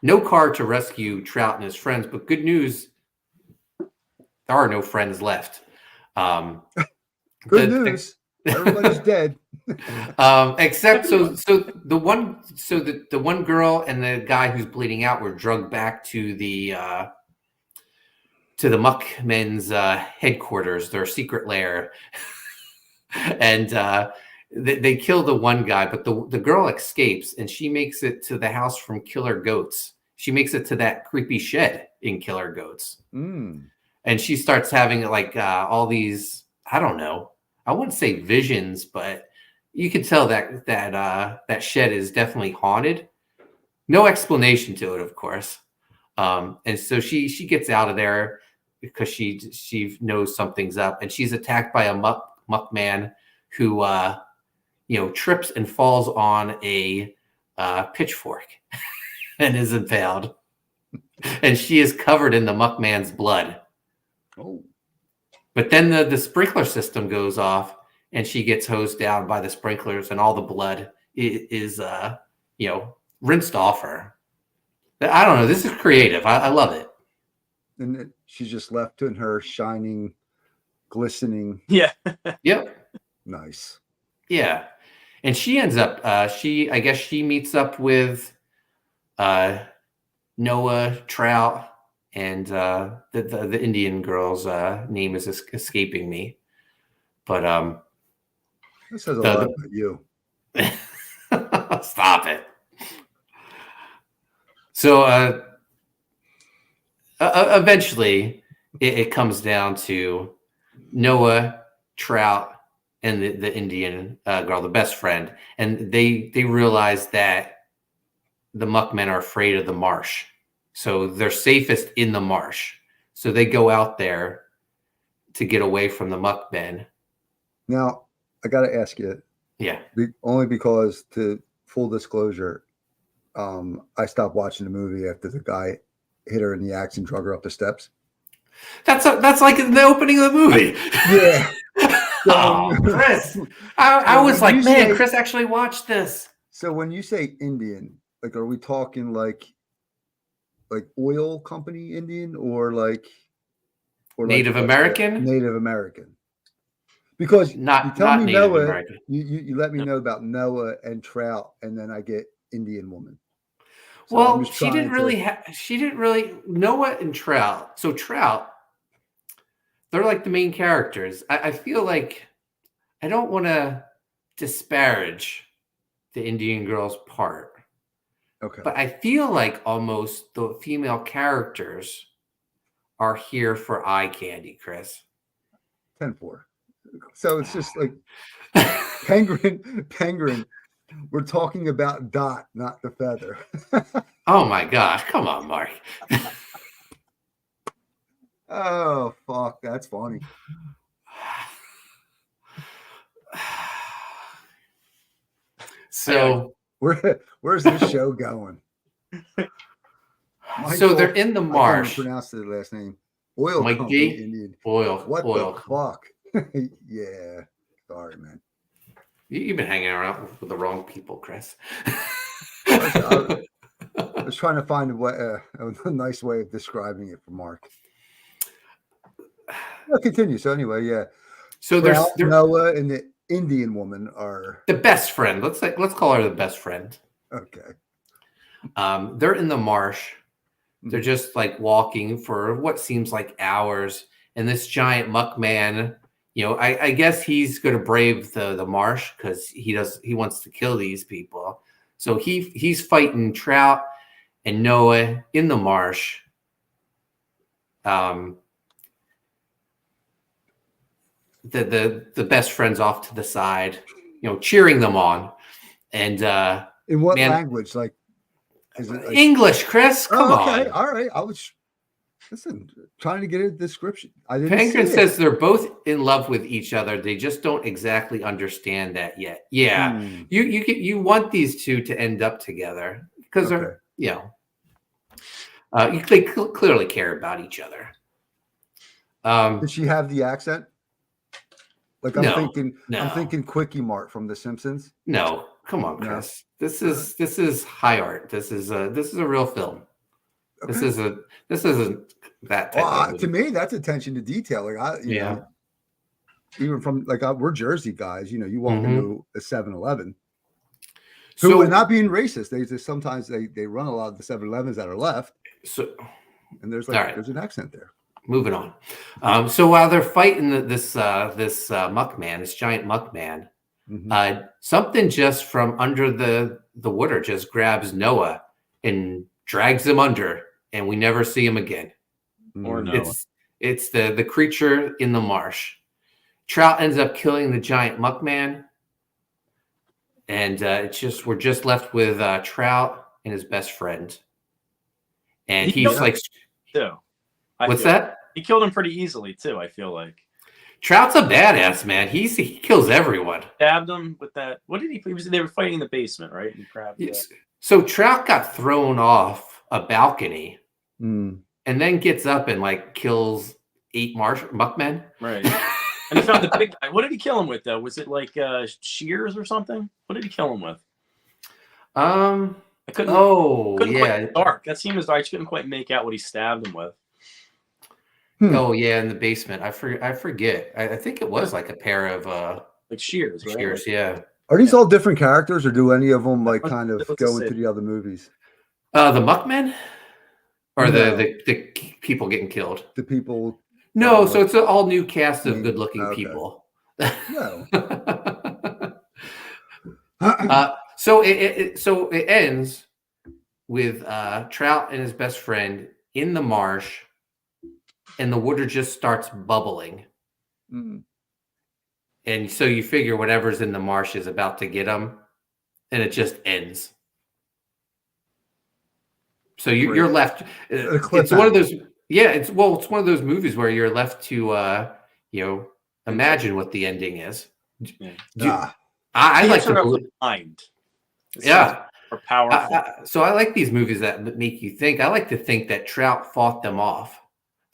No car to rescue Trout and his friends, but good news, there are no friends left. Good news. Everybody's dead. Except the one girl and the guy who's bleeding out were drugged back to the Muckmen's headquarters, their secret lair, and they kill the one guy, but the girl escapes and she makes it to the house from Killer Goats. She makes it to that creepy shed in Killer Goats, and she starts having like all these, I don't know, I wouldn't say visions, but you can tell that shed is definitely haunted. No explanation to it, of course. And so she gets out of there because she knows something's up, and she's attacked by a muckman who trips and falls on a pitchfork and is impaled. and she is covered in the Muckman's blood. Oh. But then the sprinkler system goes off, and she gets hosed down by the sprinklers, and all the blood is rinsed off her. I don't know. This is creative. I love it. And then she's just left in her shining, glistening. Yeah. Yep. Nice. Yeah. And she ends up, I guess she meets up with Noah, Trout, and the Indian girl's name is escaping me. But This says a lot about you. Stop it. So eventually it comes down to Noah, Trout, and the Indian girl, the best friend, and they realize that the Muckmen are afraid of the marsh, so they're safest in the marsh. So they go out there to get away from the Muckmen. Now I got to ask you. Yeah. Only because, to full disclosure, I stopped watching the movie after the guy hit her in the axe and drug her up the steps. That's like in the opening of the movie. Yeah. Oh, Chris. I was like, man, Chris actually watched this. So when you say Indian, like, are we talking like oil company Indian or Native American? Native American. Because not tell me Native Noah, American. You let me know about Noah and Trout, and then I get Indian woman. So well, she didn't really Noah and Trout. So Trout, they're like the main characters. I feel like I don't want to disparage the Indian girl's part. Okay. But I feel like almost the female characters are here for eye candy, Chris. 10-4. So it's just like Penguin. We're talking about Dot, not the feather. Oh my gosh. Come on, Mark. Oh, fuck. That's funny. So where's this show going? So they're in the marsh. I can't pronounce the last name. Oil Mike company D? Indian. Oil. What oil. the fuck? Yeah. Sorry, man. You've been hanging around with the wrong people, Chris. I was trying to find a nice way of describing it for Mark. Well, continue. So anyway, yeah. So there's Noah and the Indian woman are the best friend. Let's call her the best friend. Okay. They're in the marsh. They're just like walking for what seems like hours, and this giant muck man, I guess he's going to brave the marsh because he wants to kill these people. So he's fighting Trout and Noah in the marsh. The best friends off to the side, cheering them on. And in what language? Like, is it English, Chris? Come on. All right. I was trying to get a description. I didn't. Penguin says they're both in love with each other. They just don't exactly understand that yet. Yeah, you want these two to end up together because they're they clearly care about each other. Did she have the accent? Like I'm thinking Quickie Mart from The Simpsons. No, come on, Chris. No. This is high art. This is a real film. Okay. This isn't that type of movie. To me, that's attention to detail. Like you know, even from we're Jersey guys. You walk into a 7-Eleven. So and not being racist, they just sometimes they run a lot of the 7-Elevens that are left. So and there's there's an accent there. Moving on. So while they're fighting this muck man, this giant muck man, something just from under the water just grabs Noah and drags him under, and we never see him again. Or Noah. It's the creature in the marsh. Trout ends up killing the giant muck man, and we're just left with Trout and his best friend, and he's like, too. What's that? He killed him pretty easily too. I feel like Trout's a badass, man. He kills everyone. Stabbed him with that. What did he? They were fighting in the basement, right? And So Trout got thrown off a balcony Mm. and then gets up and like kills 8 Muckmen. Right. And he found the big guy. What did he kill him with, though? Was it like shears or something? What did he kill him with? I couldn't. Couldn't quite dark. That seemed as though I couldn't quite make out what he stabbed him with. Oh yeah, in the basement. I forget. I think it was like a pair of like shears, right? Shears, yeah. Are these all different characters, or do any of them like kind of go into the other movies? The Muckmen, or the people getting killed. The people. No, so it's an all new cast of good-looking people. No. So it ends with Trout and his best friend in the marsh, and the water just starts bubbling. Mm. And so you figure whatever's in the marsh is about to get them, and it just ends. So you're left. It's one of those. Yeah, it's one of those movies where you're left to imagine what the ending is. Yeah. I like to mind. Yeah. Or powerful. So I like these movies that make you think. I like to think that Trout fought them off,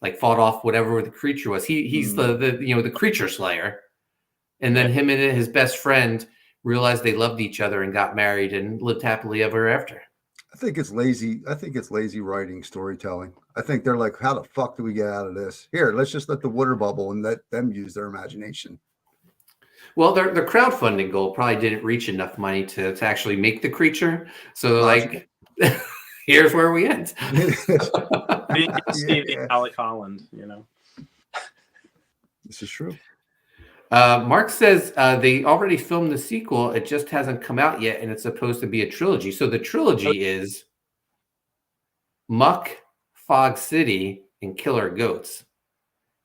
like fought off whatever the creature was. He's the creature slayer, and then him and his best friend realized they loved each other and got married and lived happily ever after. I think it's lazy. I think it's lazy writing, storytelling. I think they're like, how the fuck do we get out of this? Here, let's just let the water bubble and let them use their imagination. Well, their crowdfunding goal probably didn't reach enough money to actually make the creature. So like, here's where we end. Alec Holland, This is true. Mark says they already filmed the sequel. It just hasn't come out yet, and it's supposed to be a trilogy. So the trilogy is Muck, Fog City, and Killer Goats.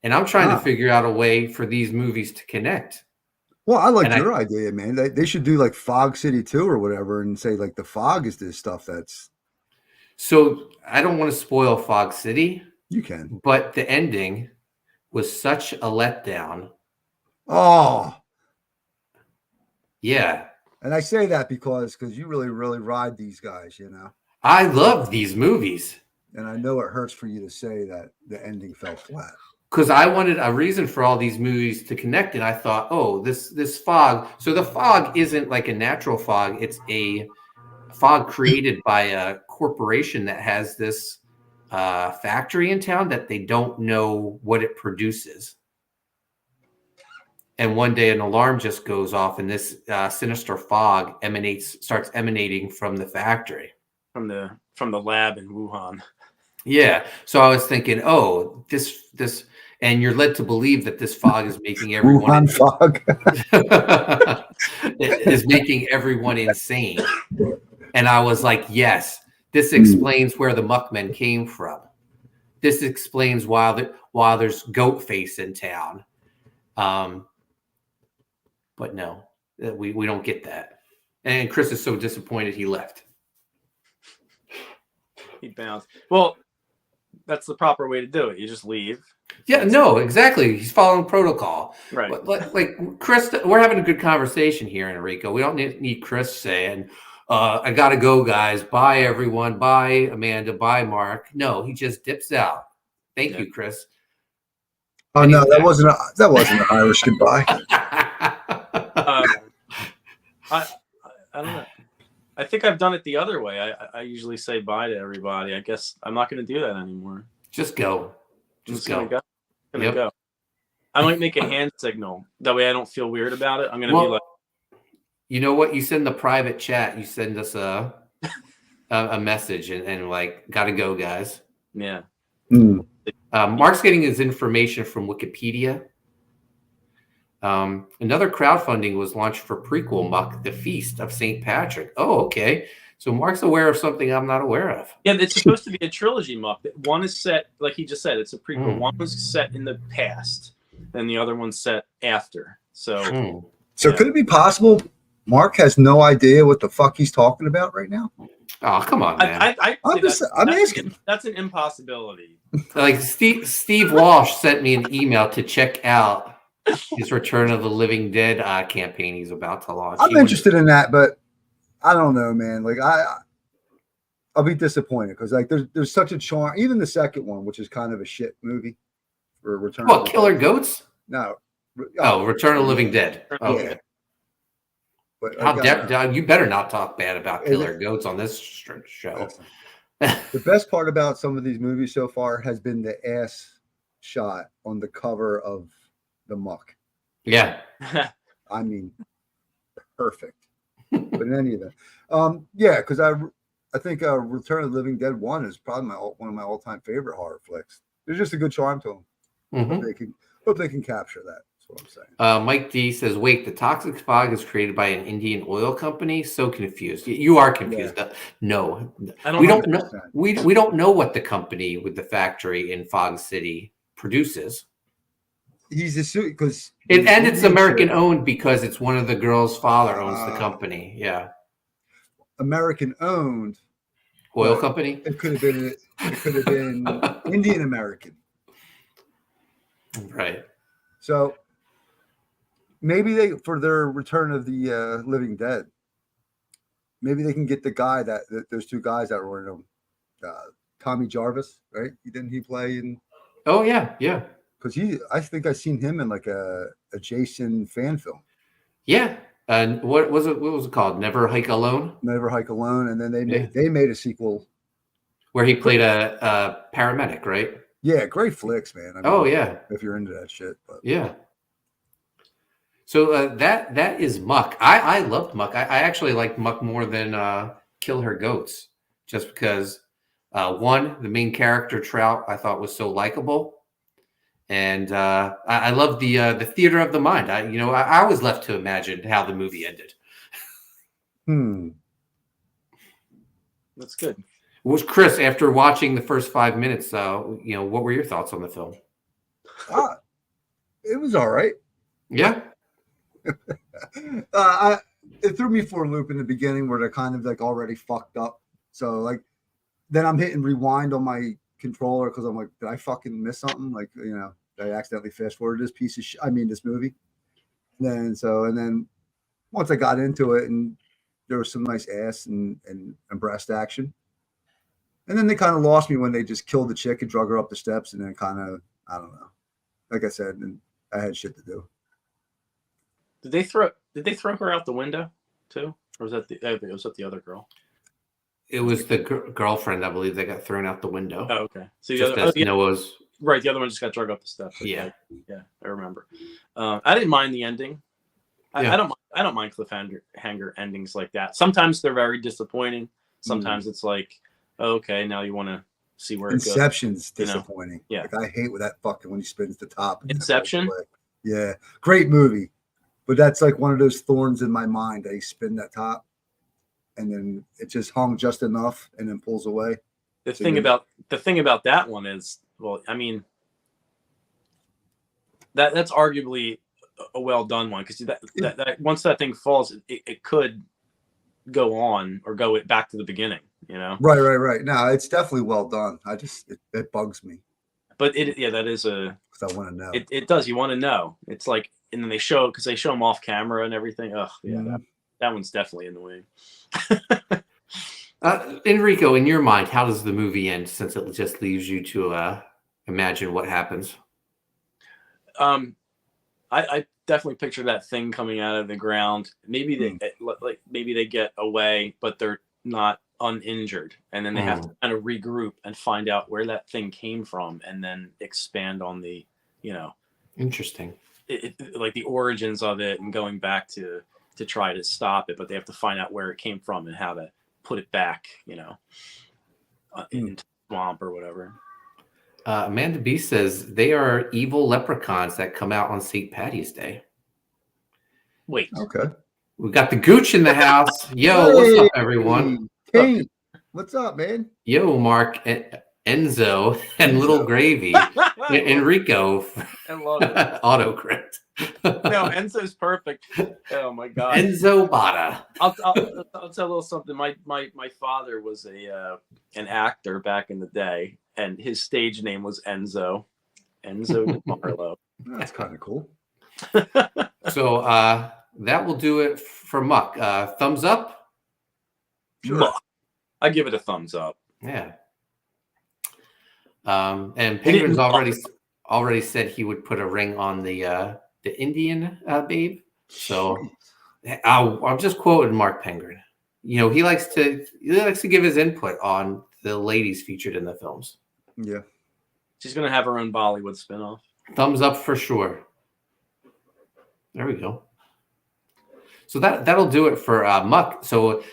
And I'm trying to figure out a way for these movies to connect. Well, I like your idea, man. They should do like Fog City 2 or whatever and say like the fog is this stuff that's... So I don't want to spoil Fog City. You can. But the ending was such a letdown. Oh. Yeah. And I say that because you really, really ride these guys, I love these movies. And I know it hurts for you to say that the ending fell flat. Because I wanted a reason for all these movies to connect, and I thought, this fog. So the fog isn't like a natural fog; it's a fog created by a corporation that has this factory in town that they don't know what it produces. And one day, an alarm just goes off, and this sinister fog starts emanating from the factory, from the lab in Wuhan. Yeah. So I was thinking, this, and you're led to believe that this fog is making everyone is making everyone insane. And I was like, yes, this explains where the Muckmen came from. This explains why there's goat face in town. But no, we don't get that. And Chris is so disappointed he left. He bounced. Well, that's the proper way to do it. You just leave. Yeah, no, exactly. He's following protocol. Right. Like Chris, we're having a good conversation here, Enrico. We don't need Chris saying, I got to go, guys. Bye, everyone. Bye, Amanda. Bye, Mark. No, he just dips out. Thank you, Chris. Oh, no, that wasn't an Irish goodbye. I don't know. I think I've done it the other way. I usually say bye to everybody. I guess I'm not going to do that anymore. Just go. Just go. Go. I might make a hand signal. That way I don't feel weird about it. I'm going to be like... You know what? You send the private chat. You send us a message and like, got to go, guys. Yeah. Mark's getting his information from Wikipedia. Another crowdfunding was launched for prequel Muck, The Feast of St. Patrick. Oh, okay. So Mark's aware of something I'm not aware of. Yeah, it's supposed to be a trilogy, Muck. One is set, like he just said, it's a prequel. One was set in the past, and the other one's set after. So, could it be possible Mark has no idea what the fuck he's talking about right now? Oh, come on, man. I'm asking. That's an impossibility. Like Steve Walsh sent me an email to check out his Return of the Living Dead campaign he's about to launch. I'm interested in that, but I don't know, man. Like I I'll be disappointed because like there's such a charm. Even the second one, which is kind of a shit movie for Return. What, Killer Goats? No. Oh, Return of the Living Dead. Okay. Yeah. But How dare you better not talk bad about Killer Goats on this show. The best part about some of these movies so far has been the ass shot on the cover of the Muck. Yeah. I mean, perfect. But in any event, yeah, because I think Return of the Living Dead 1 is probably one of my all-time favorite horror flicks. There's just a good charm to them. Mm-hmm. Hope they can capture that. That's what I'm saying. Mike D says, "Wait, the toxic fog is created by an Indian oil company." So confused. You are confused. Yeah. No, we don't know. We don't know what the company with the factory in Fog City produces. He's assuming because it's American owned because it's one of the girls' father owns the company. Yeah, American owned oil company. It could have been Indian American. Right. So maybe they, for their Return of the Living Dead, maybe they can get the guy those two guys that were in them. Tommy Jarvis, right? Didn't he play in? Oh yeah, yeah. Because I think I seen him in like a Jason fan film. Yeah. And what was it? What was it called? Never Hike Alone. Never Hike Alone, and then they made a sequel where he played a paramedic, right? Yeah, great flicks, man. I mean, yeah, if you're into that shit. But. Yeah. So that is Muck. I loved Muck. I actually liked Muck more than Kill Her Goats, just because one, the main character Trout I thought was so likable. And I love the theater of the mind. I was left to imagine how the movie ended. That's good. Was Chris, after watching the first 5 minutes, what were your thoughts on the film? It was all right. Yeah. It threw me for a loop in the beginning where they're kind of like already fucked up. So like, then I'm hitting rewind on my controller because I'm like, did I fucking miss something? Like, did I accidentally fast forward this piece of shit? I mean, this movie. And then once I got into it, and there was some nice ass and breast action. And then they kind of lost me when they just killed the chick and drug her up the steps, and then kind of, I don't know. Like I said, and I had shit to do. Did they throw her out the window too, or was that the other girl? It was the girlfriend, I believe, that got thrown out the window. Oh, okay. So Noah's right. The other one just got dragged up the steps. Yeah, I remember. I didn't mind the ending. I don't mind cliffhanger endings like that. Sometimes they're very disappointing. Sometimes it's like, oh, okay, now you want to see where Inception's disappointing. Yeah, like, I hate when he spins the top. Inception. Yeah, great movie, but that's like one of those thorns in my mind. That he spin that top, and then it just hung just enough, and then pulls away. The thing about that one is, well, I mean, that's arguably a well done one, because that once that thing falls, it could go on or go back to the beginning. Right. No, it's definitely well done. It bugs me. But that is because I want to know. It does. You want to know. It's like, and then they show them off camera and everything. Oh yeah, that one's definitely annoying. Enrico, in your mind, how does the movie end? Since it just leaves you to imagine what happens. I definitely picture that thing coming out of the ground. Maybe they get away, but they're not uninjured, and then they have to kind of regroup and find out where that thing came from, and then expand on the, interesting, like the origins of it, and going back to try to stop it, but they have to find out where it came from and how to put it back, into the swamp or whatever. Amanda B says they are evil leprechauns that come out on St. Patty's Day. Wait. Okay. We got the Gooch in the house. Yo, what's up, everyone? Hey, what's up, man? Yo, Mark, Enzo, and Little Gravy. Enrico. I love it. Autocorrect. No, Enzo's perfect. Oh my god. Enrico Botta. I'll tell a little something. My father was an actor back in the day, and his stage name was Enzo Marlowe. That's kind of cool. So that will do it for Muck. Thumbs up. Sure. I give it a thumbs up. Yeah. And Penguin's already said he would put a ring on the Indian babe. So I'm just quoting Mark Penguin. You know, he likes to give his input on the ladies featured in the films. Yeah. She's gonna have her own Bollywood spinoff. Thumbs up for sure. There we go. So that'll do it for Muck. So,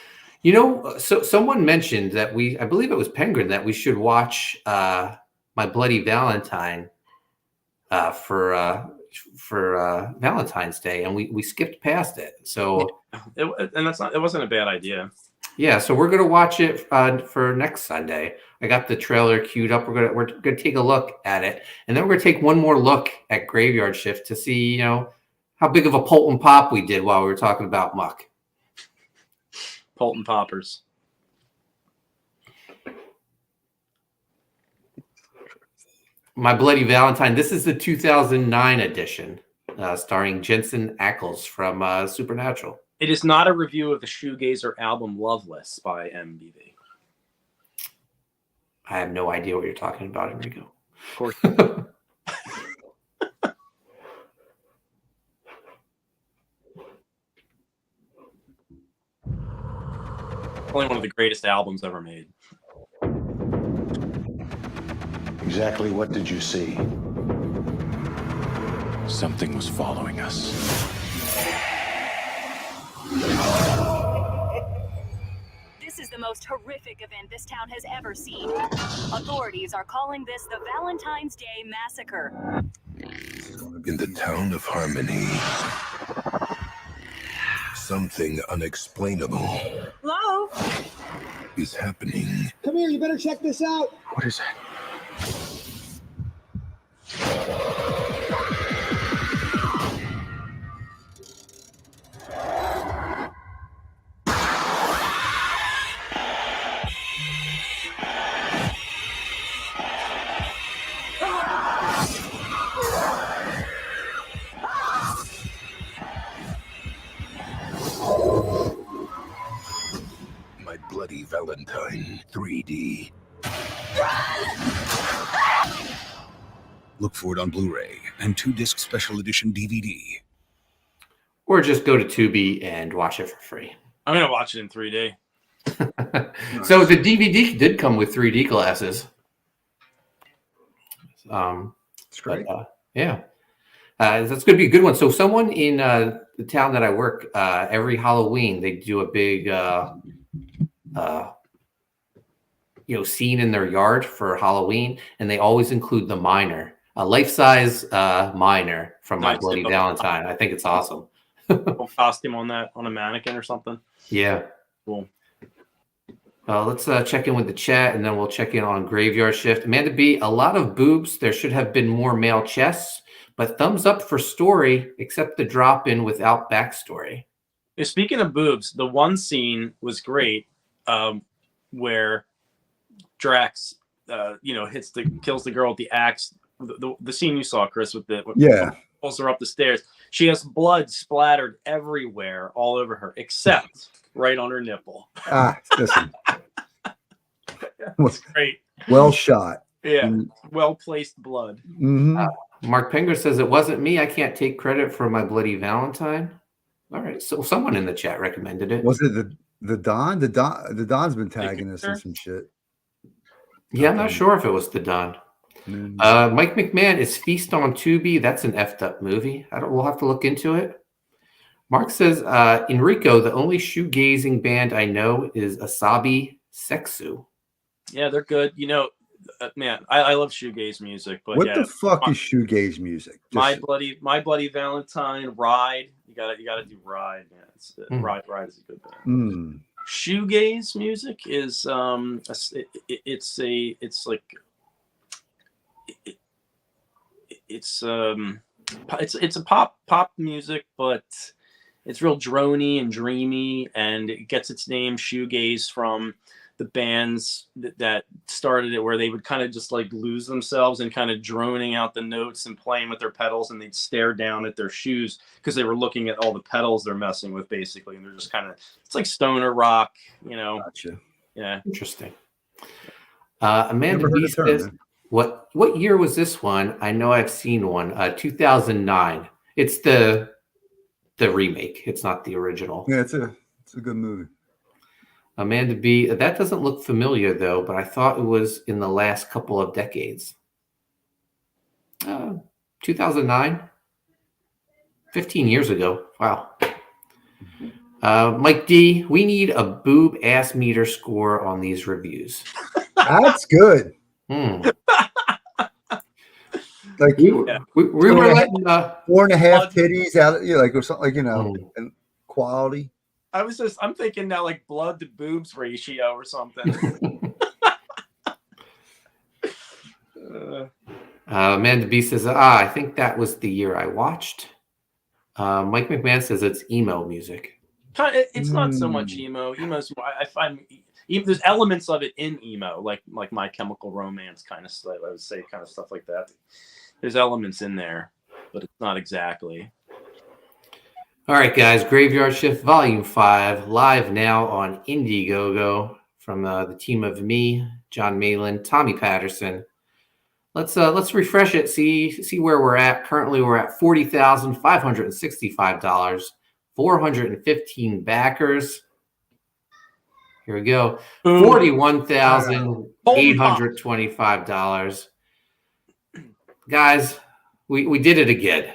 you know, so someone mentioned that I believe it was Penguin, that we should watch My Bloody Valentine for Valentine's Day, and we skipped past it. So it wasn't a bad idea. Yeah, so we're gonna watch it for next Sunday. I got the trailer queued up. We're gonna take a look at it, and then we're gonna take one more look at Graveyard Shift to see, you know, how big of a Poulton pop we did while we were talking about Muck. Poulton poppers. My Bloody Valentine. This is the 2009 edition, starring Jensen Ackles from Supernatural. It is not a review of the shoegazer album Loveless by MBV. I have no idea what you're talking about, Enrico. Of course. Only one of the greatest albums ever made. Exactly what did you see? Something was following us. This is the most horrific event this town has ever seen. Authorities are calling this the Valentine's Day Massacre. In the town of Harmony, something unexplainable Hello? is happening. Come here, you better check this out. What is that? My Bloody Valentine 3D. Look for it on Blu-ray and 2-disc special edition DVD. Or just go to Tubi and watch it for free. I'm going to watch it in 3D. So the DVD did come with 3D glasses. It's great. Yeah. That's going to be a good one. So someone in the town that I work, every Halloween, they do a big, scene in their yard for Halloween, and they always include the miner, a life-size miner from My Bloody Valentine. I think it's awesome. Costume on a mannequin or something. Yeah. Cool. Let's check in with the chat, and then we'll check in on Graveyard Shift. Amanda B, a lot of boobs. There should have been more male chests, but thumbs up for story, except the drop-in without backstory. Speaking of boobs, the one scene was great where Drax, kills the girl with the axe. The scene you saw, Chris, with pulls her up the stairs. She has blood splattered everywhere, all over her, except right on her nipple. Listen. It's great. Well shot. Yeah, well placed blood. Mm-hmm. Mark Penger says it wasn't me. I can't take credit for My Bloody Valentine. All right, so someone in the chat recommended it. Was it the Don? The Don's been tagging us in some shit. Yeah, I'm not sure if it was the Don. Mike McMahon, is Feast on Tubi? That's an effed up movie. We'll have to look into it. Mark says, Enrico, the only shoegazing band I know is Asabi Sexu. Yeah, they're good. Man, I love shoegaze music, but what the fuck is shoegaze music? My Bloody Valentine, Ride. You gotta do Ride, man. Ride is a good band. Shoegaze music is it's a pop music, but it's real drony and dreamy, and it gets its name shoegaze from the bands that started it, where they would kind of just like lose themselves and kind of droning out the notes and playing with their pedals, and they'd stare down at their shoes because they were looking at all the pedals they're messing with, basically, and they're just kind of, it's like stoner rock, Gotcha. Yeah. Interesting. Amanda Never heard B the term, says, man. what year was this one? I know I've seen one. 2009. It's the remake. It's not the original. Yeah, it's a good movie. Amanda B, that doesn't look familiar though, but I thought it was in the last couple of decades. 2009, 15 years ago. Wow. Mike D, we need a boob ass meter score on these reviews. That's good. Like We were letting 4.5 titties out, or something, and quality. I'm thinking now like blood to boobs ratio or something. Amanda B says, I think that was the year I watched. Mike McMahon says it's emo music. It's not so much emo. Emo's more, I find there's elements of it in emo, like My Chemical Romance kind of stuff. I would say kind of stuff like that. There's elements in there, but it's not exactly. All right, guys. Graveyard Shift Volume 5 live now on Indiegogo from the team of me, John Malin, Tommy Patterson. Let's refresh it. See where we're at. Currently, we're at $40,565. 415 backers. Here we go. $41,825. Guys, we did it again.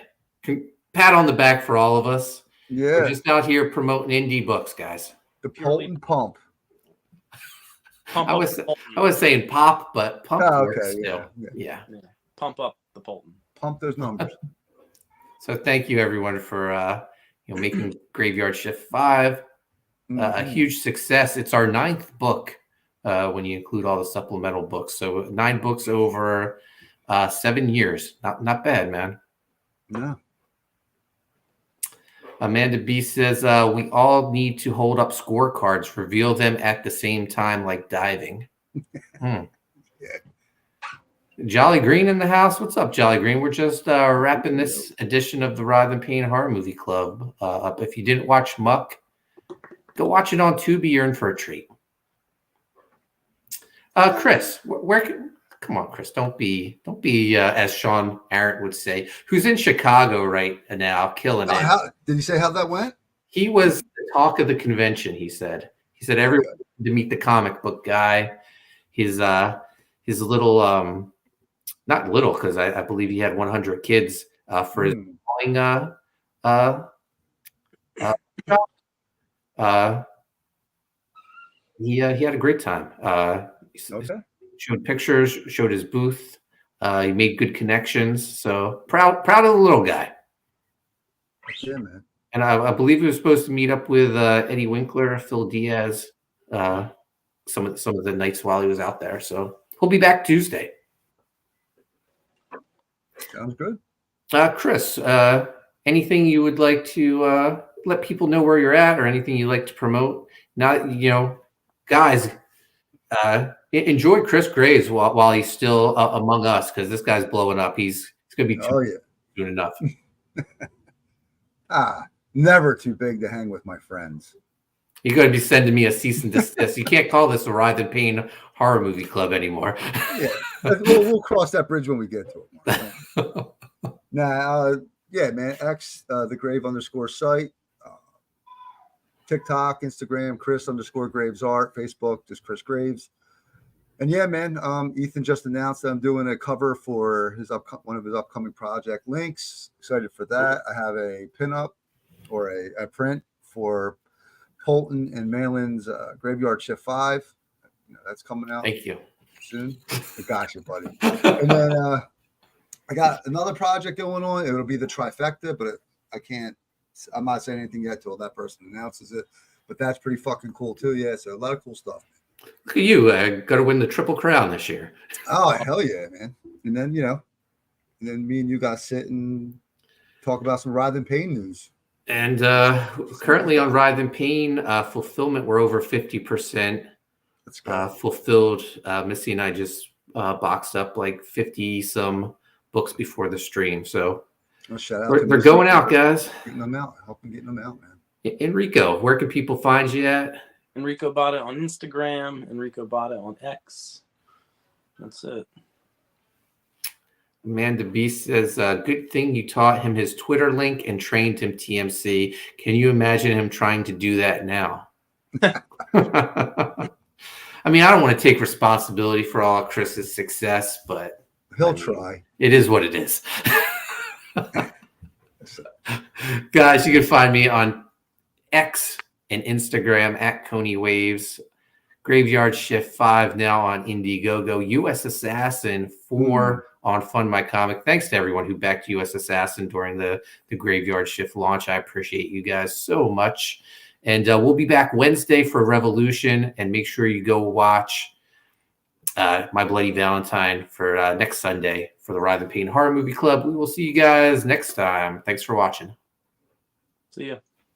Pat on the back for all of us. Yeah. We're just out here promoting indie books, guys. The Poulton pump. I was saying pop, but pump works okay, still. Yeah. Pump up the Poulton. Pump those numbers. So thank you everyone for making Graveyard Shift 5 a huge success. It's our 9th book when you include all the supplemental books. So 9 books over 7 years. Not bad, man. No. Amanda B says we all need to hold up scorecards, reveal them at the same time, like diving. Yeah. Jolly Green in the house. What's up, Jolly Green? We're just wrapping this edition of the Writhe Payne Horror Movie Club up. If you didn't watch Muck, go watch it on Tubi. You're in for a treat. Chris, come on, Chris. Don't be as Sean Arrett would say, who's in Chicago right now, killing it. Did he say how that went? He was the talk of the convention. He said everyone wanted to meet the comic book guy. His little not little, because I believe he had 100 kids for his drawing he had a great time. Showed pictures, showed his booth. He made good connections. So proud of the little guy. Yeah, man. And I believe he was supposed to meet up with Eddie Winkler, Phil Diaz, some of the nights while he was out there. So he'll be back Tuesday. Sounds good. Chris, anything you would like to let people know where you're at, or anything you'd like to promote? Now, guys, enjoy Chris Graves while he's still among us, because this guy's blowing up. He's going to be doing enough. Never too big to hang with my friends. You're going to be sending me a cease and desist. You can't call this a Writhe Payne Horror Movie Club anymore. Yeah, we'll cross that bridge when we get to it. Yeah, man. X the Grave _site, TikTok, Instagram, Chris_Graves art, Facebook, just Chris Graves. And yeah, man, Ethan just announced that I'm doing a cover for one of his upcoming project links. Excited for that. I have a pinup or a print for Poulton and Malin's Graveyard Shift 5. That's coming out. Thank you. Soon. I got you, buddy. And then I got another project going on. It'll be the trifecta, but I'm not saying anything yet till that person announces it. But that's pretty fucking cool too. Yeah, so a lot of cool stuff. Look at you. Got to win the Triple Crown this year. Oh, hell yeah, man. And then, me and you got to sit and talk about some Writhe Payne news. And currently on Writhe Payne fulfillment, we're over 50% fulfilled. Missy and I just boxed up like 50 some books before the stream. So they're going out, guys. Getting them out. Helping getting them out, man. Enrico, where can people find you at? Enrico Botta on Instagram, Enrico Botta on X. That's it. Amanda Beast says, good thing you taught him his Twitter link and trained him TMC. Can you imagine him trying to do that now? I mean, I don't want to take responsibility for all of Chris's success, but He'll try. It is what it is. Guys, you can find me on X and Instagram at Koni Waves. Graveyard Shift 5 now on Indiegogo. US Assassin 4 on Fund My Comic. Thanks to everyone who backed US Assassin during the Graveyard Shift launch. I appreciate you guys so much. And we'll be back Wednesday for Revolution. And make sure you go watch My Bloody Valentine for next Sunday for the Writhe Payne Horror Movie Club. We will see you guys next time. Thanks for watching. See ya.